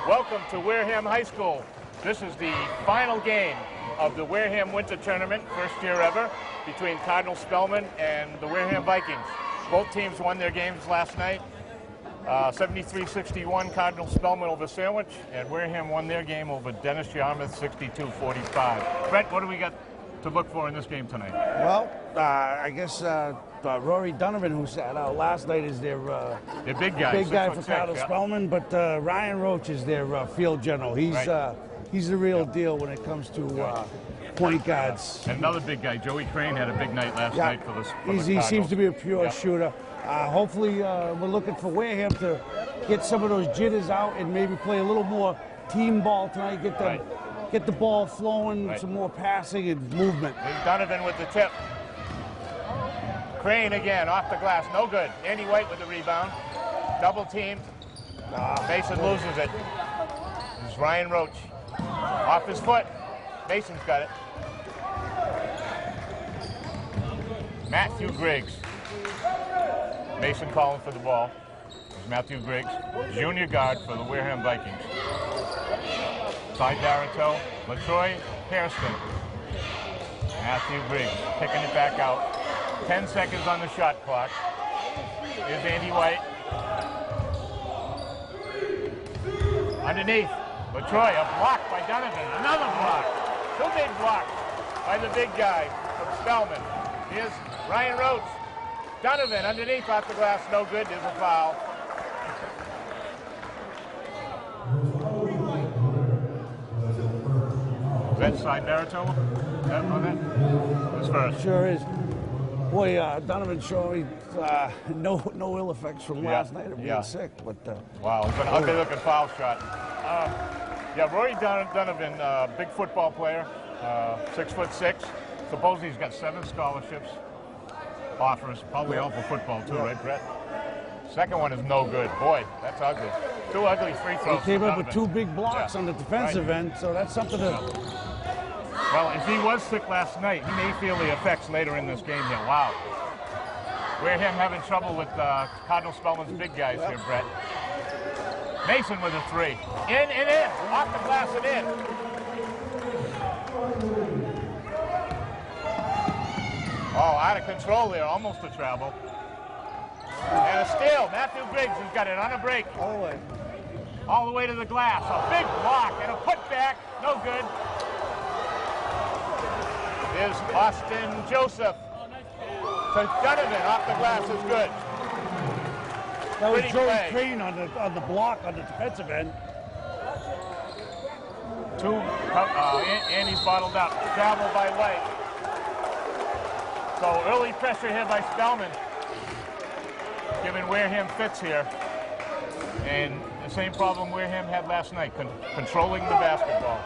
Welcome to Wareham High School. This is the final game of the Wareham Winter Tournament, first year ever, between Cardinal Spellman and the Wareham Vikings. Both teams won their games last night. 73-61 Cardinal Spellman over Sandwich, and Wareham won their game over Dennis Yarmouth 62-45. Brett, what do we got to look for in this game tonight? Well, I guess Rory Donovan, who sat out last night, is their big guy. Big guy for Cardinal Spellman, but Ryan Roach is their field general. He's the real deal when it comes to point guards. And another big guy, Joey Crane, had a big night last night for the He seems to be a pure shooter. Hopefully, we're looking for Wareham to get some of those jitters out and maybe play a little more team ball tonight. Get the ball flowing, some more passing and movement. Here's Donovan with the tip. Crane again, off the glass, no good. Andy White with the rebound. Double teamed. Mason loses it. This is Ryan Roach. Off his foot. Mason's got it. Matthew Griggs. Mason calling for the ball. There's Matthew Griggs, junior guard for the Wareham Vikings. Side Barreto, LaTroy Hairston. Matthew Griggs picking it back out. 10 seconds on the shot clock. Here's Andy White. Underneath, LaTroy, a block by Donovan. Another block. Two big blocks by the big guy from Spellman. Here's Ryan Roach. Donovan underneath off the glass, no good. There's a foul. Is that side Barreto on that? That's first. Sure is. Boy, Donovan showing no ill effects from last night of being sick. But wow, it's an ugly-looking foul shot. Rory Donovan, big football player, 6'6". Supposedly he's got 7 scholarships. Offers, probably all for football too, right, Brett? Second one is no good. Boy, that's ugly. 2 ugly free throws. He came up with 2 big blocks on the defensive end, so that's something to... Well, if he was sick last night, he may feel the effects later in this game here. Wow. Wareham having trouble with Cardinal Spellman's big guys here, Brett. Mason with a 3. In and in. Off the glass and in. Oh, out of control there, almost a travel. And a steal. Matthew Griggs has got it on a break. All the way to the glass. A big block and a putback. No good. There's Austin Joseph. To Donovan off the glass is good. That was Joey Crane on the block on the defensive end. Andy's bottled up. Travel by White. So early pressure here by Spellman, giving Wareham fits here. And the same problem Wareham had last night, controlling the basketball.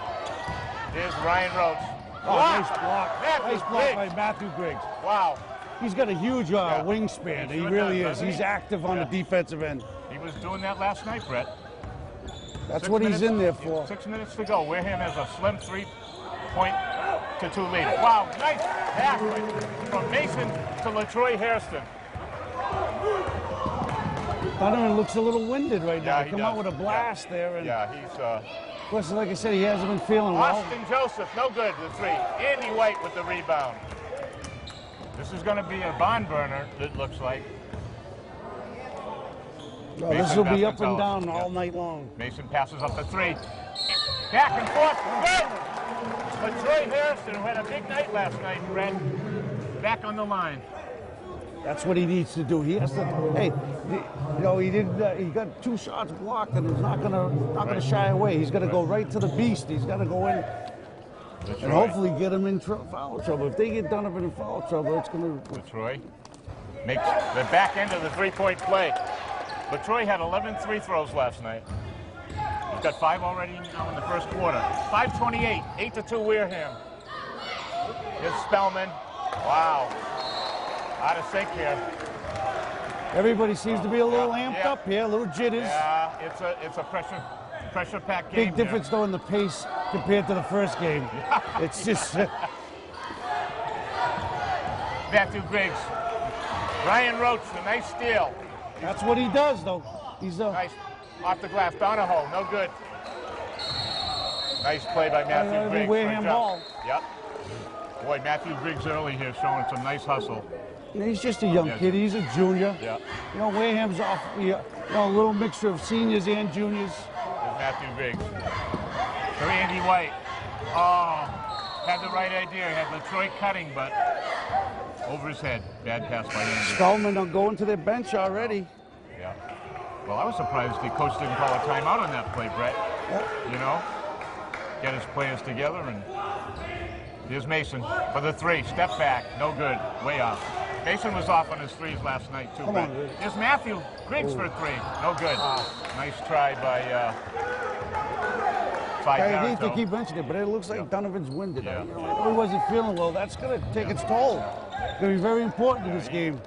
Here's Ryan Roach. Oh, nice block. Nice block by Matthew Griggs. Wow. He's got a huge wingspan. He really is. He's active on the defensive end. He was doing that last night, Brett. That's what he's in there for. 6 minutes to go. Wareham has a slim 3-point to 2 lead. Wow, nice pass from Mason to LaTroy Hairston. Donovan looks a little winded right now. He come out with a blast there. And he's... of course, like I said, he hasn't been feeling well. Austin Joseph, no good, the 3. Andy White with the rebound. This is going to be a barn burner, it looks like. Well, this will be up and down all night long. Mason passes up the 3. Back and forth, good! LaTroy Hairston, who had a big night last night, Brett, back on the line. That's what he needs to do. He has to. Hey, he got 2 shots blocked, and he's not gonna shy away. He's gonna go right to the beast. He's gonna go in and hopefully get him in foul trouble. If they get Donovan in foul trouble, it's gonna. LaTroy makes the back end of the 3-point play. LaTroy had 11 free throws last night. He's got 5 already now in the first quarter. 5:28, 8-2 Wareham. Here's Spellman. Wow. Out of sync here. Everybody seems to be a little amped up here, a little jitters. Yeah, it's a pressure-packed game. Big difference though in the pace compared to the first game. It's just Matthew Griggs. Ryan Roach, a nice steal. That's what he does though. He's nice off the glass. Donahoe, no good. Nice play by Matthew Griggs. Wareham ball. Yep. Boy, Matthew Griggs early here showing some nice hustle. He's just a young kid. He's a junior. Yeah. You know, Wareham's off, a little mixture of seniors and juniors. There's Matthew Griggs. For Andy White. Oh, had the right idea. Had Latroy cutting, but over his head. Bad pass by Andy. Spellman are going to their bench already. Yeah. Well, I was surprised the coach didn't call a timeout on that play, Brett. Yep. You know, get his players together, and here's Mason for the three. Step back, no good, way off. Mason was off on his threes last night too. Brett. Here's Matthew Griggs for a three, no good. Nice try by I hate to keep mentioning it, but it looks like Donovan's winded. Yeah. I know he wasn't feeling well. That's going to take its toll. It's going to be very important in this game.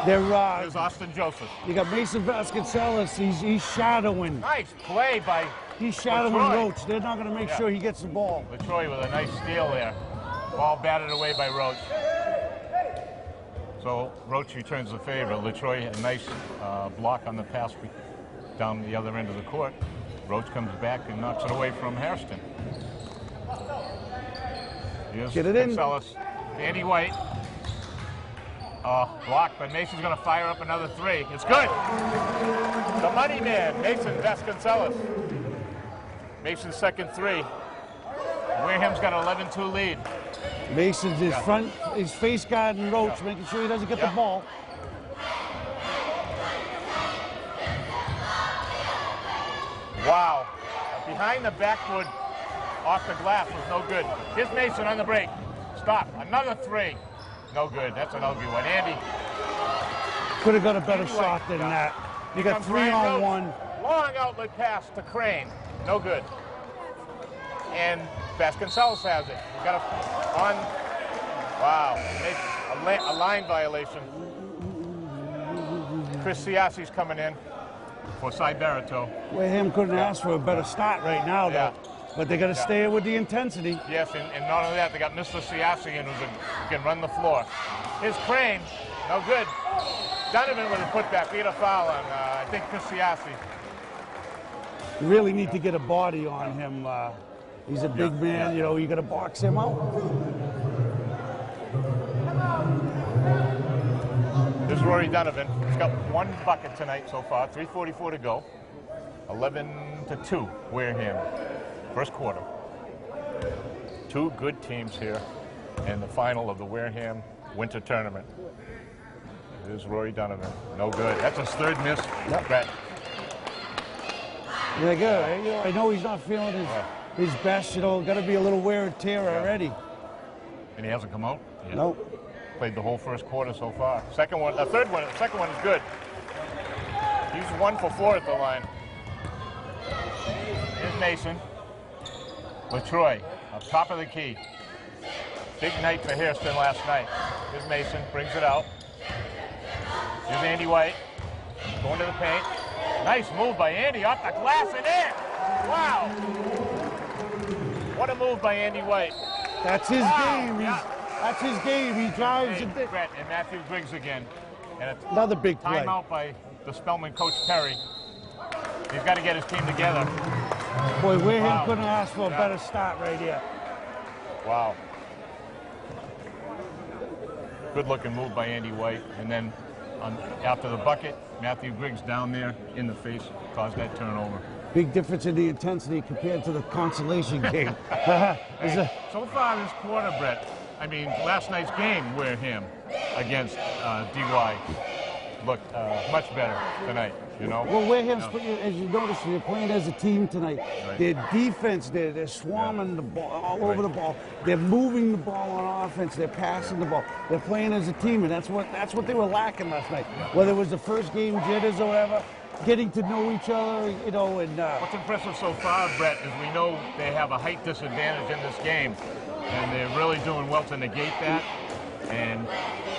There's Austin Joseph. You got Mason Vasconcelos. He's shadowing. Nice play by He's shadowing Latroy. Roach. They're not going to make sure he gets the ball. Latroy with a nice steal there. Ball batted away by Roach. So Roach returns the favor. Latroy, a nice block on the pass down the other end of the court. Roach comes back and knocks it away from Hairston. Here's Get it in. Vasconcelos. Andy White. Blocked, but Mason's going to fire up another three. It's good. The money man, Mason Vasconcelos. Mason's second three. Wareham's got an 11-2 lead. Mason's his front, his face guarding Roach, making sure he doesn't get the ball. Wow. Behind the backboard off the glass was no good. Here's Mason on the break. Stop. Another three. No good. That's an ugly one. Andy. Could have got a better shot than that. You got 3-on-1. Long outlet pass to Crane. No good. And Vasconcelos has it. You got on. Wow. A line violation. Chris Siassi's coming in for Cy Barito. Wareham couldn't ask for a better start right now, though. But they got to stay with the intensity. Yes, and not only that, they got Mr. Siassi in who can run the floor. Here's Crane. No good. Donovan with a putback. We get a foul on, I think, Chris Siassi. You really need to get a body on him. He's a big man, you know, you got to box him out. This is Rory Donovan. He's got one bucket tonight so far, 3:44 to go. 11-2, Wareham. First quarter. Two good teams here in the final of the Wareham Winter Tournament. Here's Rory Donovan. No good. That's his third miss. Brett. Yeah, good. You know, I know he's not feeling his best. You know, got to be a little wear and tear already. And he hasn't come out? Yeah. Nope. Played the whole first quarter so far. Second one, the second one is good. He's 1 for 4 at the line. Here's Mason. Latroy, up top of the key. Big night for Hairston last night. Here's Mason, brings it out. Here's Andy White, going to the paint. Nice move by Andy, off the glass and in! Wow! What a move by Andy White. That's his game. That's his game. He drives it. Brett and Matthew Griggs again. And another big play. Timeout by the Spellman coach Perry. He's got to get his team together. Boy, Wareham couldn't ask for a better start right here. Wow. Good looking move by Andy White. And then after the bucket, Matthew Griggs down there in the face caused that turnover. Big difference in the intensity compared to the consolation game. So far this quarter, Brett, I mean, last night's game, Wareham against DY looked much better tonight, you know? Well, Wareham's, as you notice, they're playing as a team tonight. Right. Their defense, they're swarming the ball all over the ball. They're moving the ball on offense. They're passing the ball. They're playing as a team, and that's what they were lacking last night. Whether it was the first game jitters or whatever, getting to know each other, you know, and... What's impressive so far, Brett, is we know they have a height disadvantage in this game, and they're really doing well to negate that and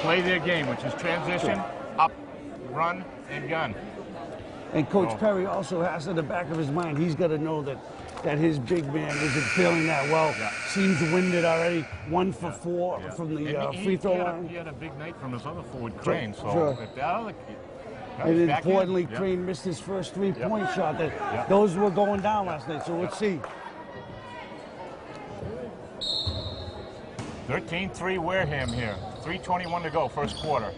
play their game, which is transition, up, run, and gun. And Coach Perry also has in the back of his mind, he's got to know that his big man isn't feeling that well. Seems winded already, 1 for 4 from the free throw line. He had a big night from his other forward, Crane. So if the other And back importantly, in. Yep. Crane missed his first three-point shot. Those were going down last night, so let's see. 13-3 Wareham here. 3:21 to go, first quarter.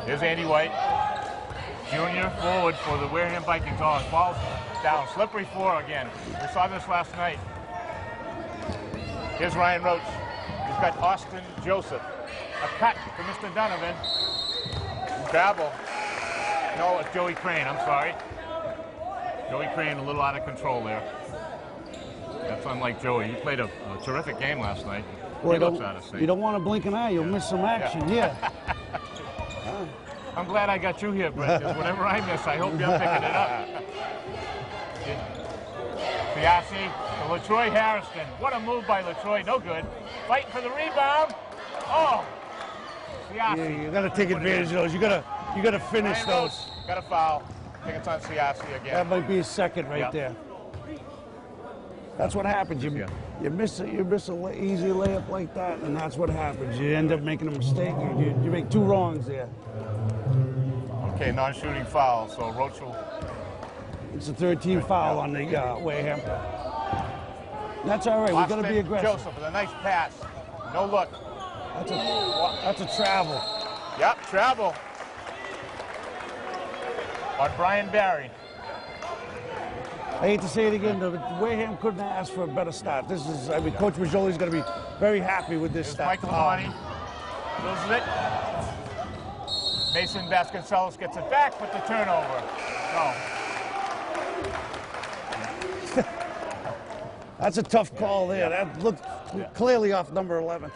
Here's Andy White, junior forward for the Wareham Vikings. Oh, ball down, slippery floor again. We saw this last night. Here's Ryan Roach. He's got Austin Joseph. A cut for Mr. Donovan. Travel. No, it's Joey Crane, I'm sorry. Joey Crane a little out of control there. That's unlike Joey. He played a terrific game last night. Boy, He looks out of sync. you don't want to blink an eye. You'll miss some action. Yeah. I'm glad I got you here, Brett, because whatever I miss, I hope you're picking it up. Piassi to LaTroy Harrison. What a move by LaTroy. No good. Fighting for the rebound. Oh. Piassi. Yeah, you got to take advantage of those. You got to finish Ryan those. Rose got a foul. I think it's on Piassi again. That might be a second right there. That's what happens. You miss easy layup like that, and that's what happens. You end up making a mistake. You make two wrongs there. Okay, non-shooting foul. So Roach will. It's a 13 foul on the Wareham. That's all right. We got to be aggressive. Joseph with a nice pass. No look. That's a travel. Yep, travel. On Brian Barry. I hate to say it again, the Wareham couldn't ask for a better start. This is, I mean, Coach Mazzoli's going to be very happy with this start. Michael Labonte loses it. Mason Vasconcelos gets it back, but the turnover. No. That's a tough call there. That looked clearly off number 11.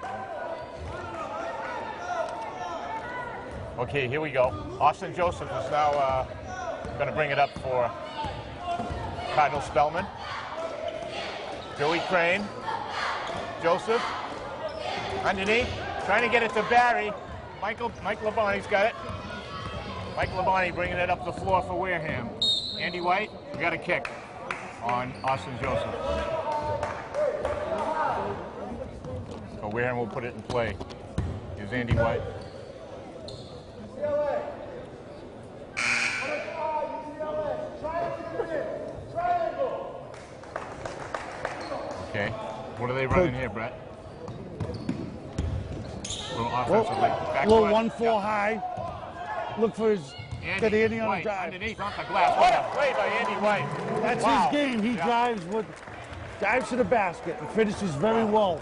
Okay, here we go. Austin Joseph is now going to bring it up for Cardinal Spellman. Joey Crane. Joseph. Underneath. Trying to get it to Barry. Mike Labonte's got it. Mike Labonte bringing it up the floor for Wareham. Andy White, we got a kick on Austin Joseph. So Wareham will put it in play. Here's Andy White. Okay, what are they running here, Brett? Little offensively. A little 1-4 high. Look for his Andy on the drive. Underneath off the glass. What a play by Andy White. That's his game. He drives to the basket and finishes very well.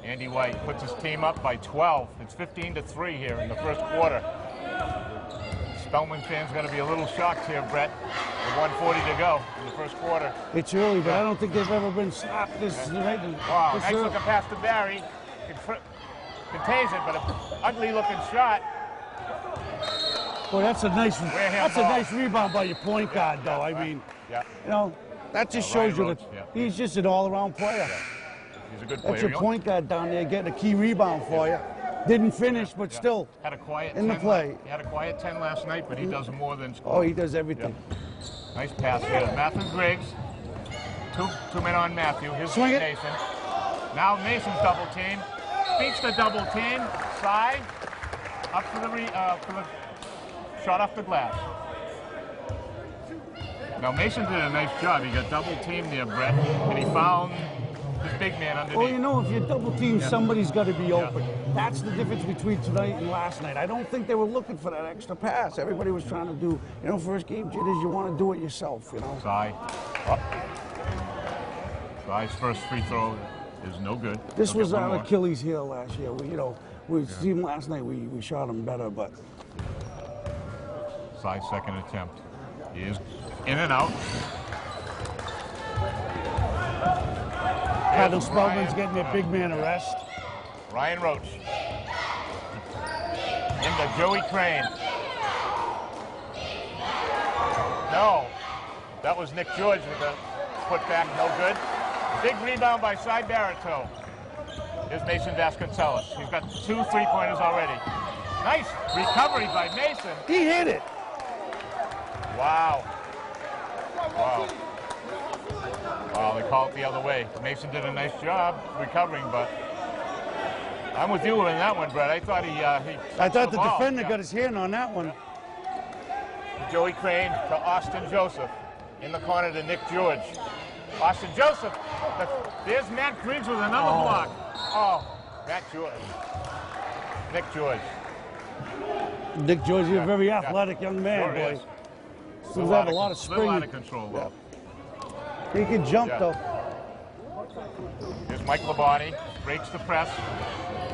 Andy White puts his team up by 12. It's 15-3 here in the first quarter. Spellman fans got to be a little shocked here, Brett. With 1:40 to go in the first quarter. It's early, but I don't think they've ever been stopped this right. Wow, nice looking pass to Barry. Contains it, but an ugly looking shot. Boy, that's a nice rebound by your point guard, though. I mean, you know, that just shows you that he's just an all-around player. He's a good player. That's your point guard down there getting a key rebound for you. Didn't finish, but still had a quiet in the play. He had a quiet 10 last night, but he does more than score. Oh, he does everything. Nice pass here. Matthew Griggs. Two men on Matthew. Here's Mason. Now Mason's double team. Beats the double team. Side. Up for the shot off the glass. Now Mason did a nice job. He got double teamed there, Brett, and he found the big man underneath. Well, you know, if you double team, somebody's got to be open. That's the difference between tonight and last night. I don't think they were looking for that extra pass. Everybody was trying to do, you know, first game jitters, you want to do it yourself, you know. Sai's first free throw is no good. This was our Achilles heel last year. We seen last night, we shot him better, but. Sai's second attempt. He is in and out. Cardinal Spellman's getting a big man arrest. Ryan Roach. Into Joey Crane. No. That was Nick George with a putback, no good. Big rebound by Cy Barreto. Here's Mason Vasconcelos. He's got 2 3-pointers already. Nice recovery by Mason. He hit it. Wow. Wow. Wow, they call it the other way. Mason did a nice job recovering, but I'm with you in that one, Brett. I thought he I thought the ball. defender got his hand on that one. Joey Crane to Austin Joseph. In the corner to Nick George. Austin Joseph. There's Matt Griggs with another block. Oh, Matt George. Nick George. Nick George is a very athletic young man, Sure boy. is. Seems to have a lot of Little spring. out of control, though. He can jump, though. Here's Mike Labonte. Breaks the press.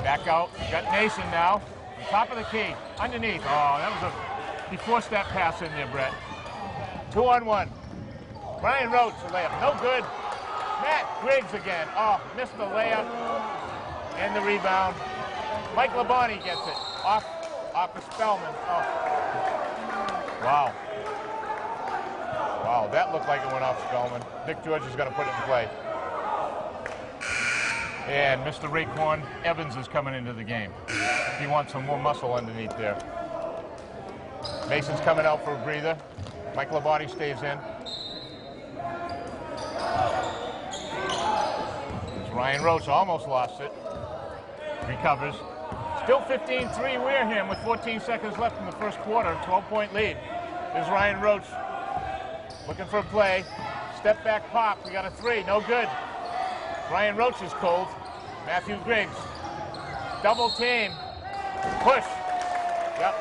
Back out. You got Nason now. On top of the key. Underneath. Oh, that was he forced that pass in there, Brett. 2-on-1. Ryan Roach, a layup. No good. Matt Griggs again. Oh, missed the layup. And the rebound. Mike Labonte gets it. Off of Spellman. Oh. Wow. Wow, that looked like it went off Spellman. Nick George is going to put it in play. And Mr. Raekwon Evans is coming into the game. He wants some more muscle underneath there. Mason's coming out for a breather. Mike Labonte stays in. Ryan Roach almost lost it. Recovers. Still 15-3 Wareham with 14 seconds left in the first quarter. 12-point lead. There's Ryan Roach looking for a play. Step back pop. We got a three. No good. Ryan Roach is cold. Matthew Griggs. Double team. Push. Yep.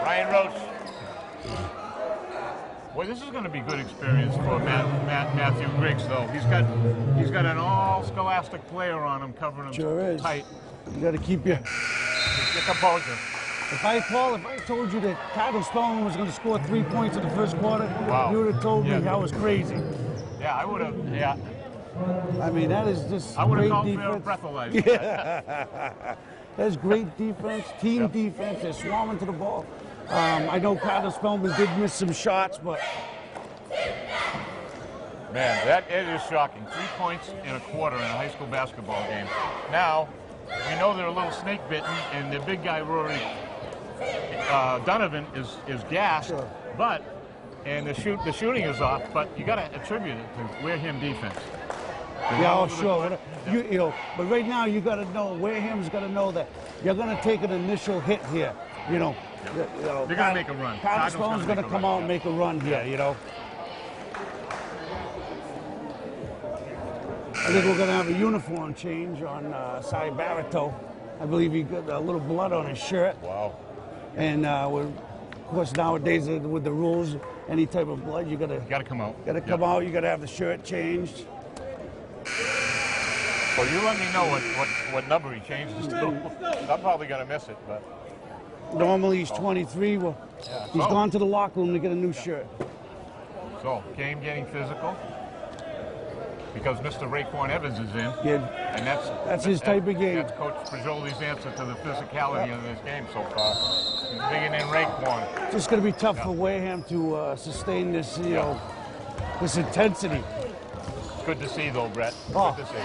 Ryan Roach. Boy, this is going to be good experience for Matthew Griggs, though. He's got an all-scholastic player on him, covering him tight. You got to keep your composure. If I told you that Cardinal Spellman was going to score 3 points in the first quarter, you would have told me I was crazy. Yeah, I would have. Yeah. I mean, that is just I would have great called defense. breathalyzer. Yeah. That's great defense, team defense. They're swarming to the ball. I know Cardinal Spellman did miss some shots, but man, it is shocking. 3 points in a quarter in a high school basketball game. Now, we know they're a little snake bitten, and the big guy Rory Donovan is gassed, and the shooting is off. But you got to attribute it to Wareham defense. Sure. But right now you got to know, Wareham's got to know that you're going to take an initial hit here. They're going to make a run. Cardinal Spellman's going to come out and make a run here. I think we're going to have a uniform change on Cy Barreto. I believe he got a little blood on his shirt. Wow. And of course nowadays with the rules, any type of blood, you got to come out. Got to come out. You got to have the shirt changed. Well, you let me know what number he changes to. I'm probably going to miss it, but. Normally he's 23. Well, he's gone to the locker room to get a new shirt. So, game getting physical because Mr. Raekwon Evans is in. And that's his type of game. That's Coach Pajoli's answer to the physicality of this game so far. He's bringing in Raekwon. It's just going to be tough for Wareham to sustain this, this intensity. It's good to see, though, Brett. Good to see.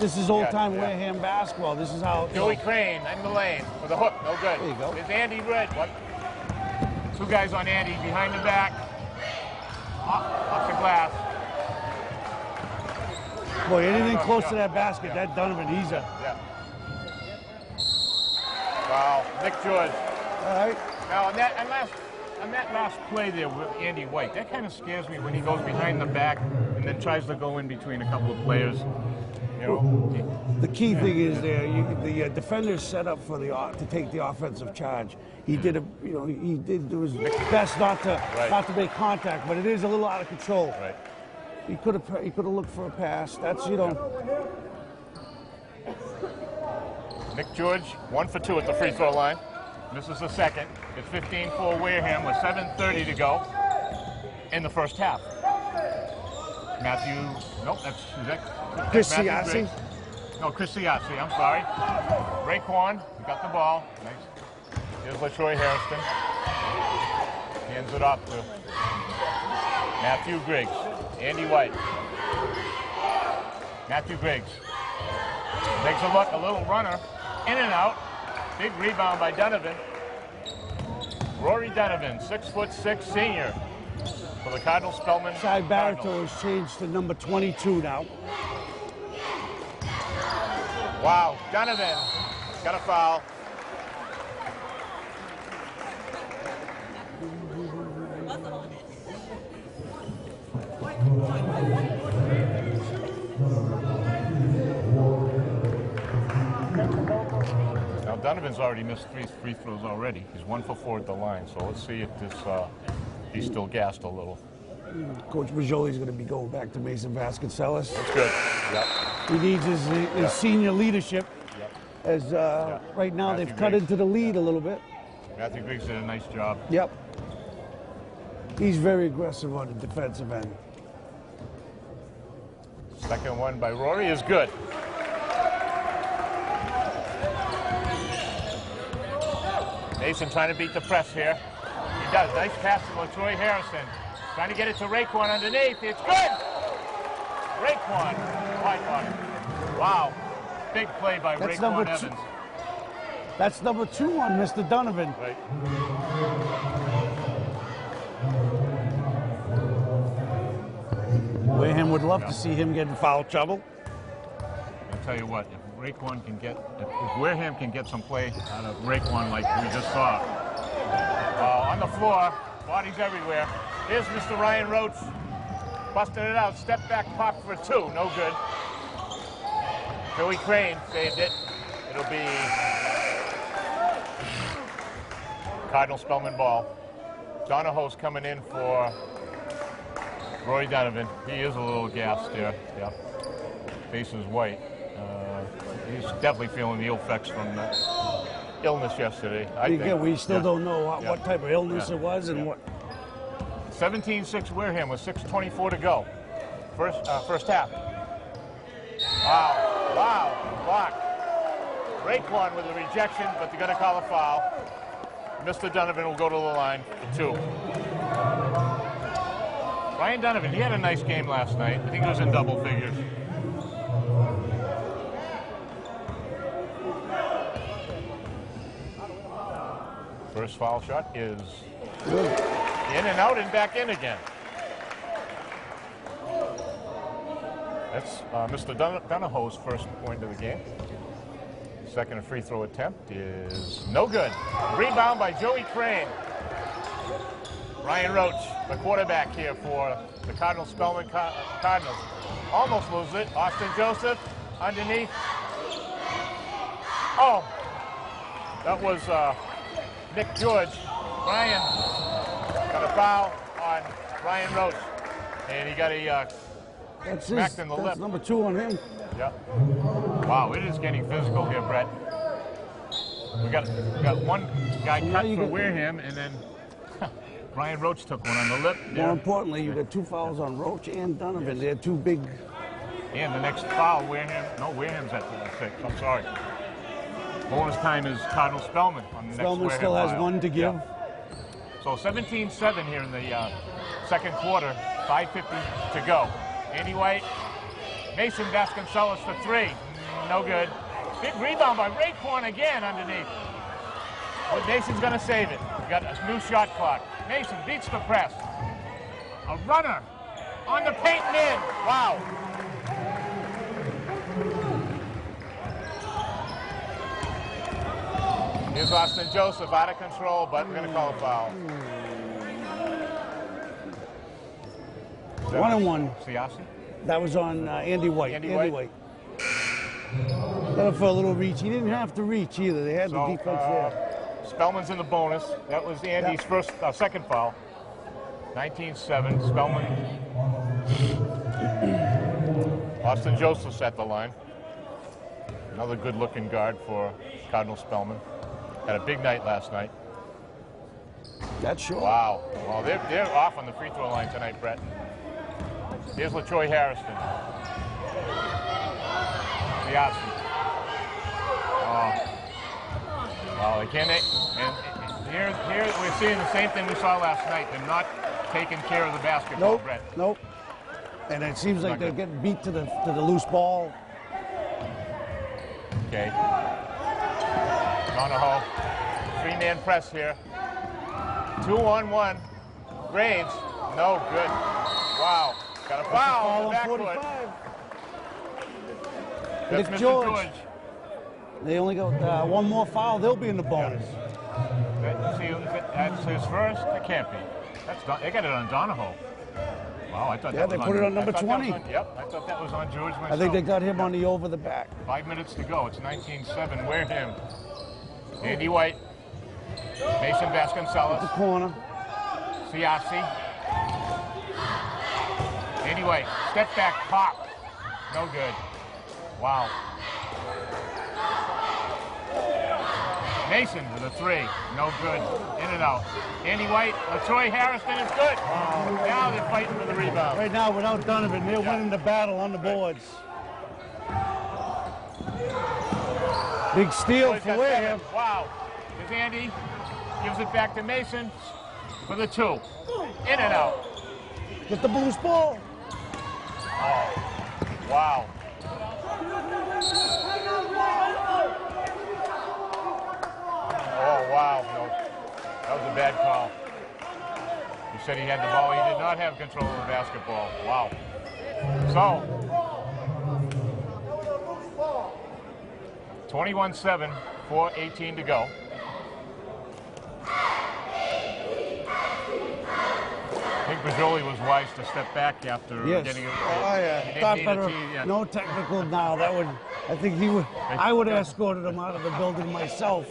This is old-time Wareham basketball. This is how... Joey Crane in the lane for the hook. No good. There you go. There's Andy Red. Two guys on Andy behind the back. Off the glass. Boy, anything close to that basket, that Donovan, he's a... Wow. Nick George. All right. Now, on that last play there with Andy White, that kind of scares me when he goes behind the back and then tries to go in between a couple of players. The key thing is the defender's set up for to take the offensive charge. He did he did do his best not to make contact, but it is a little out of control. Right. He could have looked for a pass. That's Nick George 1 for 2 at the free throw line. Misses the second. It's 15-4 Wareham with 7:30 to go in the first half. Chris Siassi? No, Chris Siassi, I'm sorry. Raekwon, he got the ball. Nice. Here's LaTroy Harrison. Hands it off to Matthew Griggs. Andy White. Matthew Griggs. Takes a look, a little runner. In and out. Big rebound by Donovan. Rory Donovan, 6'6" senior. For the Cardinal Spellman. Cy Barreto has changed to number 22 now. Wow, Donovan got a foul. Now Donovan's already missed 3 free throws already. He's 1 for 4 at the line. So let's see if this he's still gassed a little. Coach Majoli's going to be going back to Mason Vasconcelos. That's good. Yep. He needs his senior leadership. Yep. As right now Matthew they've cut Griggs. into the lead a little bit. Matthew Griggs did a nice job. Yep. He's very aggressive on the defensive end. Second one by Rory is good. Mason trying to beat the press here. He does. Nice pass to LaTroy Harrison. Trying to get it to Raekwon underneath. It's good! Raekwon. Right on it. Wow. Big play by Raekwon Evans. That's number 2 on Mr. Donovan. Right. Wareham would love to see him get in foul trouble. I'll tell you what, if Raekwon can get, if Wareham can get some play out of Raekwon like we just saw. On the floor, bodies everywhere. Here's Mr. Ryan Roach, busting it out, step back pop for 2, no good. Joey Crane saved it. It'll be Cardinal Spellman ball. Donahoe's coming in for Roy Donovan. He is a little gassed there. Yep. Face is white. He's definitely feeling the effects from the illness yesterday. Again, we still don't know what type of illness it was and what. 17-6 Wareham with 6:24 to go. First half. Wow, block. Raekwon with a rejection, but they're going to call a foul. Mr. Donovan will go to the line for 2. Ryan Donovan, he had a nice game last night. I think it was in double figures. First foul shot is in and out and back in again. That's Mr. Donahoe's first point of the game. Second free throw attempt is no good. Rebound by Joey Crane. Ryan Roach, the quarterback here for the Cardinal Spellman Cardinals. Almost loses it. Austin Joseph underneath. Oh, that was Nick George. Ryan got a foul on Ryan Roach, and he got a smacked in the lip. That's number 2 on him. Yeah. Wow, it is getting physical here, Brett. We got one guy cut for Wareham, and then Ryan Roach took one on the lip. More importantly, you got 2 fouls on Roach and Donovan. They're 2 big. And the next foul, Wareham's at 6. I'm sorry. Bonus time is Cardinal Spellman on the Spellman next still has foul. 1 to give. Yeah. So 17-7 here in the second quarter. 5:50 to go. Andy White, Mason Vasconcelos for 3. No good. Big rebound by Raekwon again underneath. But Mason's going to save it. We got a new shot clock. Mason beats the press. A runner on the paint and in. Wow. Here's Austin Joseph out of control, but we're going to call a foul. 1-on-1. Siasi? That was on Andy White. Andy White. Got him for a little reach. He didn't have to reach either. They had the defense there. Spellman's in the bonus. That was Andy's second foul. 19-7. Spellman. Austin Joseph's at the line. Another good-looking guard for Cardinal Spellman. Had a big night last night. That's sure. Wow. Well, they're off on the free throw line tonight, Brett. Here's LaTroy Harrison. Siasi. Well, they can't. And here we're seeing the same thing we saw last night. They're not taking care of the basketball, Brett. Nope. And it seems like they're getting beat to the loose ball. Okay. Donahoe. 3-man press here. 2-on-1. Graves. No good. Wow. Got a foul on the backfoot. That's Mr. George. They only got one more foul. They'll be in the bonus. See, that's his first. It can't be. They got it on Donahoe. Wow, I thought that was they put it on number 20. Yep, I thought that was on George myself. I think they got him on the over the back. 5 minutes to go. It's 19-7. Wareham. Andy White. Mason Vasconcelos. The corner. Siasi. Andy White. Step back, pop. No good. Wow. Mason with a 3. No good. In and out. Andy White. LaTroy Harrison is good. Wow. Now they're fighting for the rebound. Right now, without Donovan, they're winning the battle on the boards. Big steal for Wareham. Wow. Here's Andy. Gives it back to Mason for the 2. In and out. Get the Blues ball. Oh. Wow. Oh, wow. No. That was a bad call. He said he had the ball. He did not have control of the basketball. Wow. So, 21-7, 4:18 to go. I think Bajoli was wise to step back after getting it. Thought better. No technical now. I think he would. I would have escorted him out of the building myself.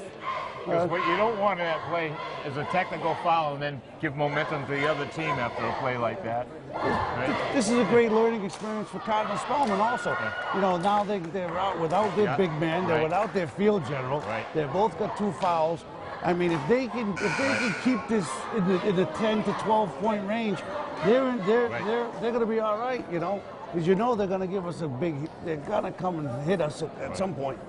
Because what you don't want in that play is a technical foul and then give momentum to the other team after a play like that. Right? This is a great learning experience for Cardinal Spellman also. Yeah. You know, now they're out without their big man, they're without their field general. Right. They've both got 2 fouls. I mean, if they can keep this in the 10 to 12 point range, they're going to be all right, you know. Because you know they're going to give us they're going to come and hit us at some point.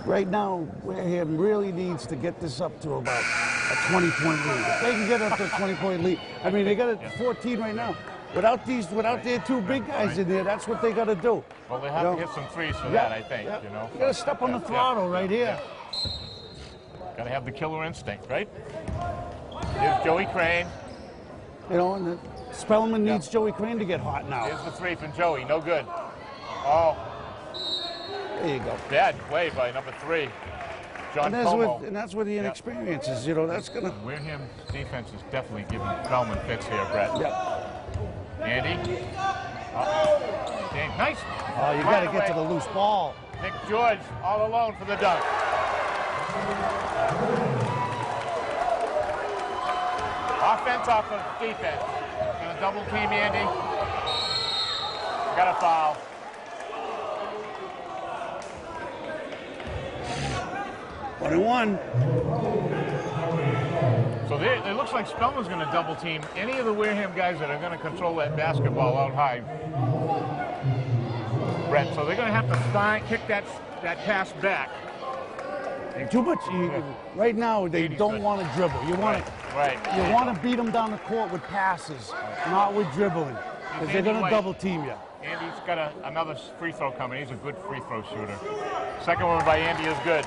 Right now, Wareham really needs to get this up to about a 20-point lead. If they can get up to a 20-point lead, I mean, they got it 14 right now. Without their 2 big guys in there, that's what they got to do. Well, they have to hit some threes for that, I think. You know, you got to step on the throttle right here. Got to have the killer instinct, right? Here's Joey Crane. You know, and Spellman needs Joey Crane to get hot now. Here's the 3 from Joey, no good. Oh. There you go. Bad play by number 3, John Como. And that's where the inexperience is, you know, that's going to... Wareham defense is definitely giving Spellman fits here, Brett. Yep. Andy. Nice. Oh, you got to get to the loose ball. Nick George all alone for the dunk. Offense off of defense. Going to double team Andy. Got a foul. One and one. So it looks like Spellman's going to double team any of the Wareham guys that are going to control that basketball out high. Brett, so they're going to have to kick that pass back. Too much. Right now, they don't want to dribble. You want to beat them down the court with passes, not with dribbling, because they're going to double team you. Andy's got another free throw coming. He's a good free throw shooter. Second one by Andy is good.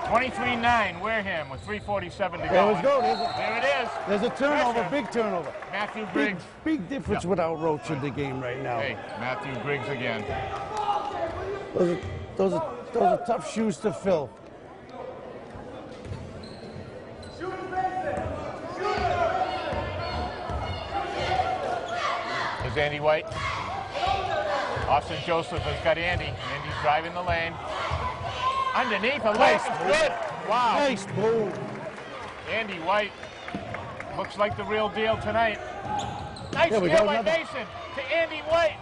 23-9, Wareham with 3:47 to go. There we go. There it is. There's a turnover, big turnover. Matthew Griggs. Big difference without Roach in the game right now. Hey, Matthew Griggs again. Those are tough shoes to fill. There's Andy White. Austin Joseph has got Andy. Andy's driving the lane. Underneath, a layup is good. Wow. Nice move. Andy White looks like the real deal tonight. Nice steal by Mason to Andy White.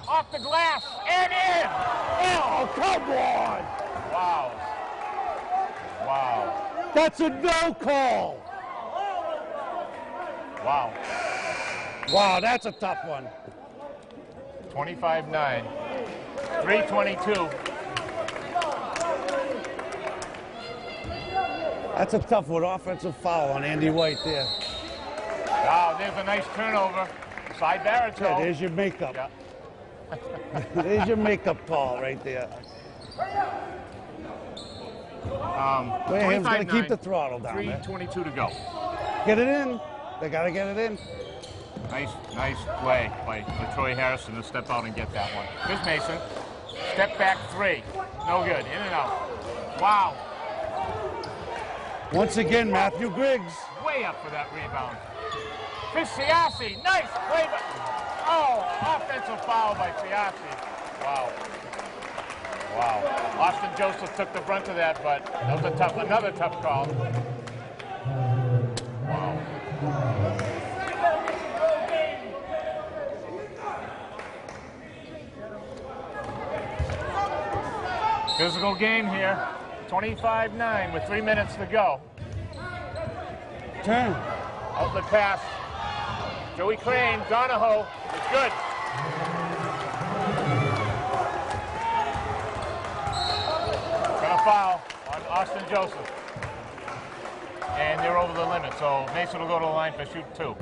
Off the glass and in. Oh, come on. Wow. Wow. That's a no call. Wow. Wow, that's a tough one. 25-9. 3:22. That's a tough one. Offensive foul on Andy White there. Wow, there's a nice turnover. Side Barreto. Yeah, there's your makeup. Yeah. There's your makeup call right there. Wareham's going to keep the throttle down. 3:22 to go. Get it in. They got to get it in. Nice play by Troy Harrison to step out and get that one. Here's Mason. Step back three. No good. In and out. Wow. Once again, Matthew Griggs. Way up for that rebound. Siassi. Nice play. Oh, offensive foul by Siassi. Wow. Wow. Austin Joseph took the brunt of that, but that was another tough call. Wow. Physical game here. 25-9 with 3 minutes to go. Turn. Outlet pass. Joey Crane, Donahoe. It's good. Got a foul on Austin Joseph. And they're over the limit, so Mason will go to the line for shoot 2.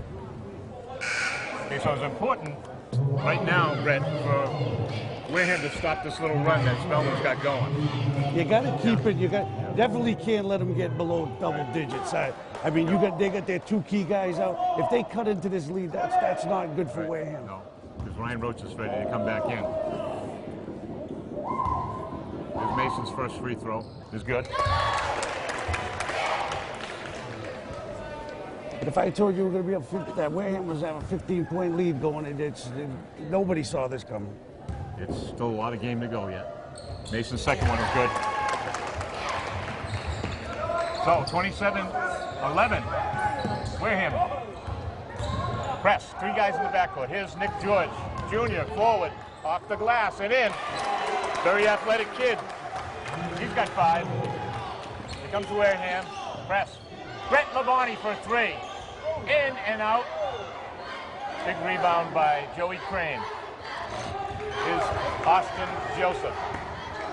Okay, so it's important right now, Brett, for Wareham to stop this little run that Spellman's got going. You got to keep it. You definitely can't let them get below double digits. I mean, they got their 2 key guys out. If they cut into this lead, that's not good for Wareham. No, because Ryan Roach is ready to come back in. There's Mason's first free throw. Is good. But if I told you we were going to be that Wareham was having a 15-point lead going, nobody saw this coming. It's still a lot of game to go yet. Mason's second one is good. So 27-11. Wareham. Press. 3 guys in the backcourt. Here's Nick George, Jr. forward, off the glass and in. Very athletic kid. He's got 5. Here comes Wareham. Press. Brett Labonte for 3. In and out. Big rebound by Joey Crane. Is Austin Joseph.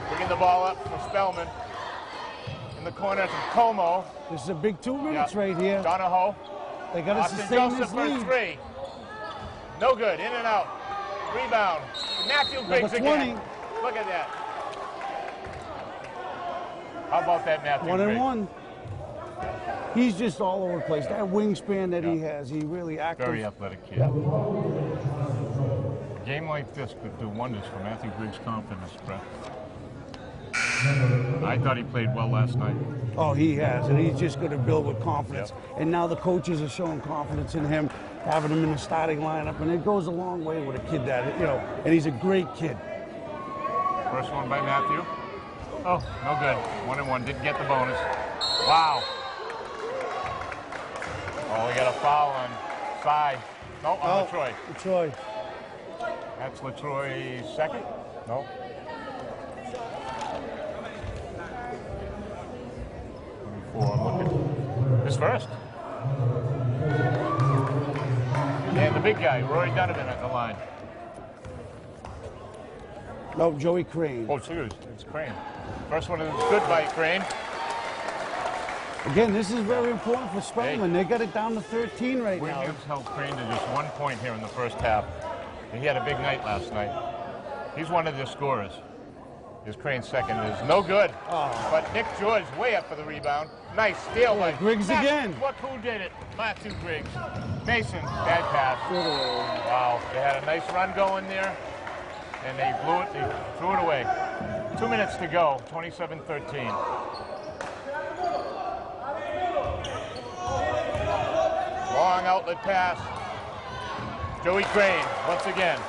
Bringing the ball up for Spellman. In the corner to Como. This is a big 2 minutes right here. Donahoe. They got to Austin sustain Joseph this for lead. 3. No good. In and out. Rebound. Matthew Griggs again. Look at that. How about that, Matthew 1 and Griggs? 1. He's just all over the place. That wingspan that he has, he really active. Very athletic kid. Yeah. A game like this could do wonders for Matthew Griggs' confidence, Brett. I thought he played well last night. Oh, he has, and he's just going to build with confidence. Yep. And now the coaches are showing confidence in him, having him in the starting lineup, and it goes a long way with a kid that, and he's a great kid. First one by Matthew. Oh, no good. 1 and 1. Didn't get the bonus. Wow. Oh, we got a foul on Cy. No, on LaTroy. LaTroy. That's LaTroy's second? No. 24, I'm looking. His first. And the big guy, Rory Donovan at the line. No, Joey Crane. Oh, serious. It's Crane. First one is good by Crane. Again, this is very important for Spellman. They got it down to 13 right now. Williams held Crane to just 1 point here in the first half. And he had a big night last night. He's one of their scorers. His Crane's second is no good. Oh. But Nick George way up for the rebound. Nice steal by Griggs again. Who did it? Matthew Griggs. Mason, bad pass. Wow, they had a nice run going there. And they blew it, they threw it away. 2 minutes to go, 27-13. Long outlet pass. Joey Crane, once again.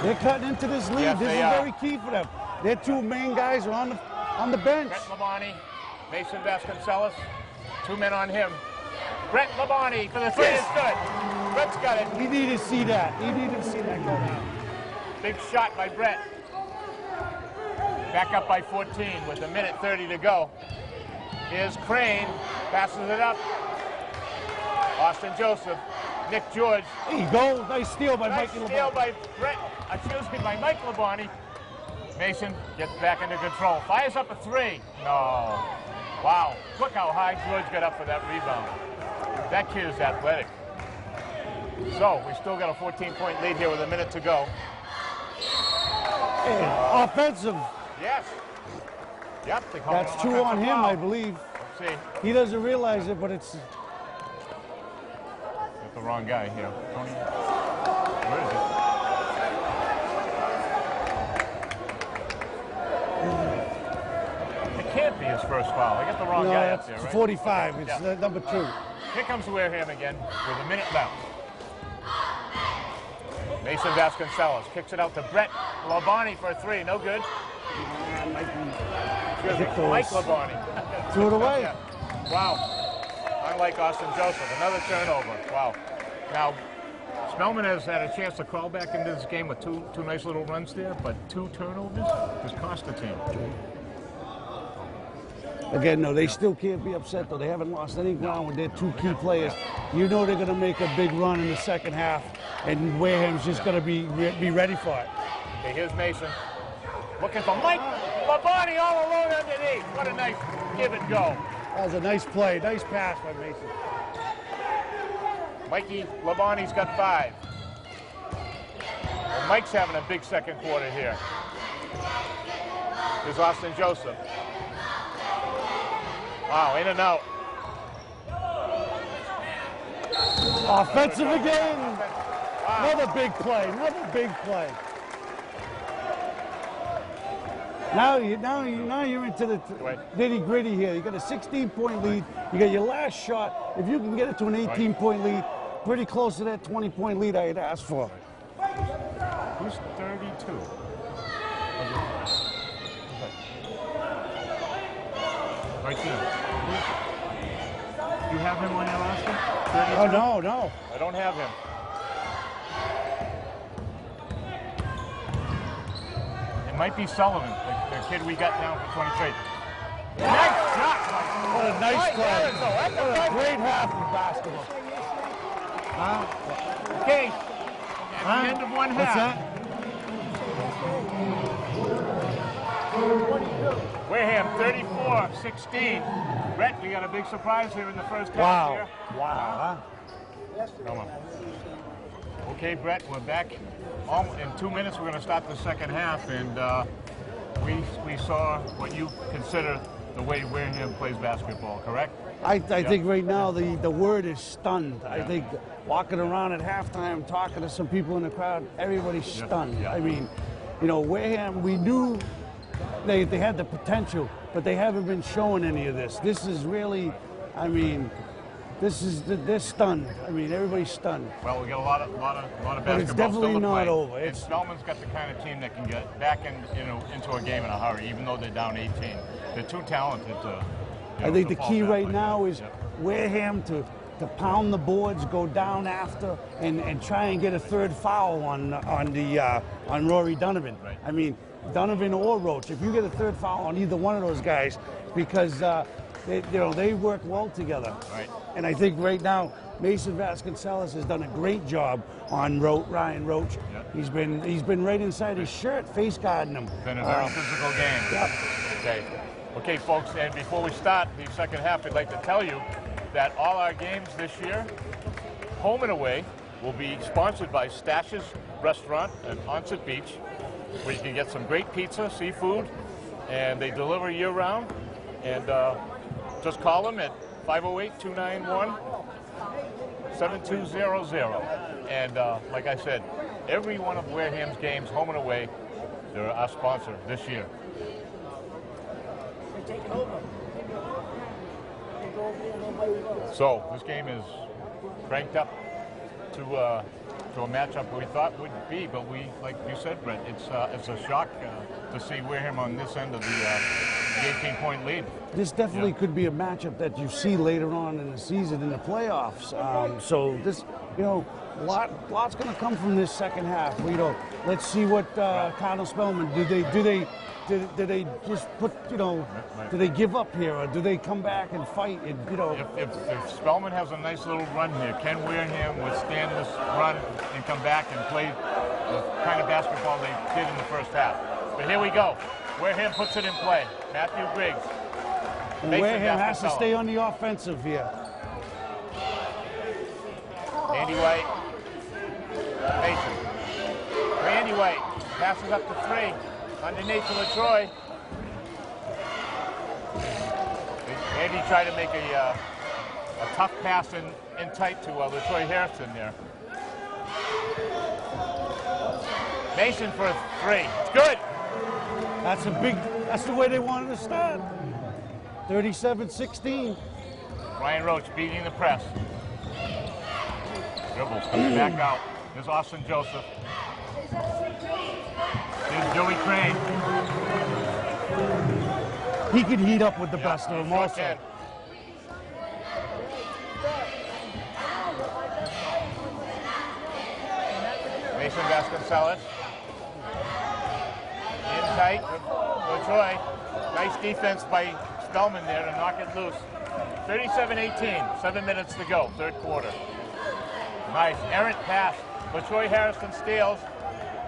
They're cutting into this lead. Yes, this is very key for them. Their 2 main guys are on the bench. Brett Labonte, Mason Vasconcelos. 2 men on him. Brett Labonte for the 3 is good. Brett's got it. He needed to see that. He needed to see that go down. Big shot by Brett. Back up by 14 with 1:30 to go. Here's Crane, passes it up. Austin Joseph, Nick George. There you go. Nice steal by Mike Labonte. Steal by by Mike Labonte. Mason gets back into control. Fires up a 3. No. Wow. Look how high George got up for that rebound. That kid is athletic. So we still got a 14-point lead here with 1 minute to go. Hey, offensive. Yes. Yep. That's 2 on him, I believe. Let's see. He doesn't realize it, but it's... Got the wrong guy here. Tony. Where is it? his first foul. I got the wrong No, guy up that's there, right? 45. Okay, It's yeah. number 2. Here comes Wareham again with a minute left. Mason Vasconcelos kicks it out to Brett Labonte for a 3. No good. Mike Labonte. Threw it away. Yeah. Wow. Unlike Austin Joseph. Another turnover. Wow. Now, Spellman has had a chance to crawl back into this game with two nice little runs there, but 2 turnovers has cost the team. Again, no, they still can't be upset, though. They haven't lost any ground with their 2 key players. You know they're going to make a big run in the second half, and Wareham's just going to be ready for it. Okay, here's Mason. Looking for Mike Labonte all alone underneath. What a nice give and go. That was a nice play. Nice pass by Mason. Mikey Labonte's got 5. Well, Mike's having a big second quarter here. Here's Austin Joseph. Wow, in and out. Offensive again. Wow. Another big play. Another big play. Now you're into the nitty gritty here. You got a 16-point lead. You got your last shot. If you can get it to an 18-point lead, pretty close to that 20-point lead I had asked for. Who's 32? Right there. You have him on your roster? 32? Oh, no. I don't have him. It might be Sullivan, the kid we got down for 23. Nice shot! What a nice play. What What a great half of basketball. Okay, at the end of one What's half. that? Wareham 34-16. Brett, we got a big surprise here in the first half Wow. here. Wow. Come on. Okay, Brett, we're back. In 2 minutes, we're going to start the second half, and we saw what you consider the way Wareham plays basketball, correct? I think right now the word is stunned. I think walking around at halftime, talking to some people in the crowd, everybody's stunned. Yeah. I mean, you know, Wareham, we knew they had the potential, but they haven't been showing any of this. This is really, I mean, they're stunned. I mean, everybody's stunned. Well, we got a lot of basketball. But it's definitely still to not play. over. And Spellman's got the kind of team that can get back into a game in a hurry, even though they're down 18. They're too talented to. I think the fall key back right like now that. is Yep. Wareham to pound the boards, go down after, and try and get a 3rd foul on Rory Donovan. Right. I mean, Donovan or Roach. If you get a 3rd foul on either one of those guys, because they work well together. Right. And I think right now Mason Vasconcelos has done a great job on Ryan Roach. Yep. He's been right inside his shirt, face guarding him. It's been a very physical game. Yep. Okay, folks, and before we start the second half, we'd like to tell you that all our games this year, home and away, will be sponsored by Stash's Restaurant at Onset Beach, where you can get some great pizza, seafood, and they deliver year-round. And just call them at 508-291-7200. And like I said, every one of Wareham's games, home and away, they're our sponsor this year. So this game is cranked up to a matchup we thought would be, but like you said, Brett, it's a shock to see Wareham on this end of the 18-point lead. This definitely could be a matchup that you see later on in the season in the playoffs. So this, lots going to come from this second half. Let's see what Cardinal Spellman do they just put, do they give up here, or do they come back and fight? And, If Spellman has a nice little run here, can Wareham withstand this run and come back and play the kind of basketball they did in the first half? But here we go. Wareham puts it in play. Matthew Griggs. And Wareham has to stay on the offensive here. Andy White. Mason. Randy White passes up to 3. Underneath to LaTroy. Andy tried to make a tough pass in tight to LaTroy Harrison there. Mason for a 3. It's good. That's the way they wanted to start. 37-16. Ryan Roach beating the press. Dribbles, coming back out. Here's Austin Joseph. Here's Joey Crane. He could heat up with the best of them also. Can. Mason Vasconcelos. In tight with LaTroy. Nice defense by Spellman there to knock it loose. 37-18, 7 minutes to go, third quarter. Nice, errant pass. LaTroy Harrison steals.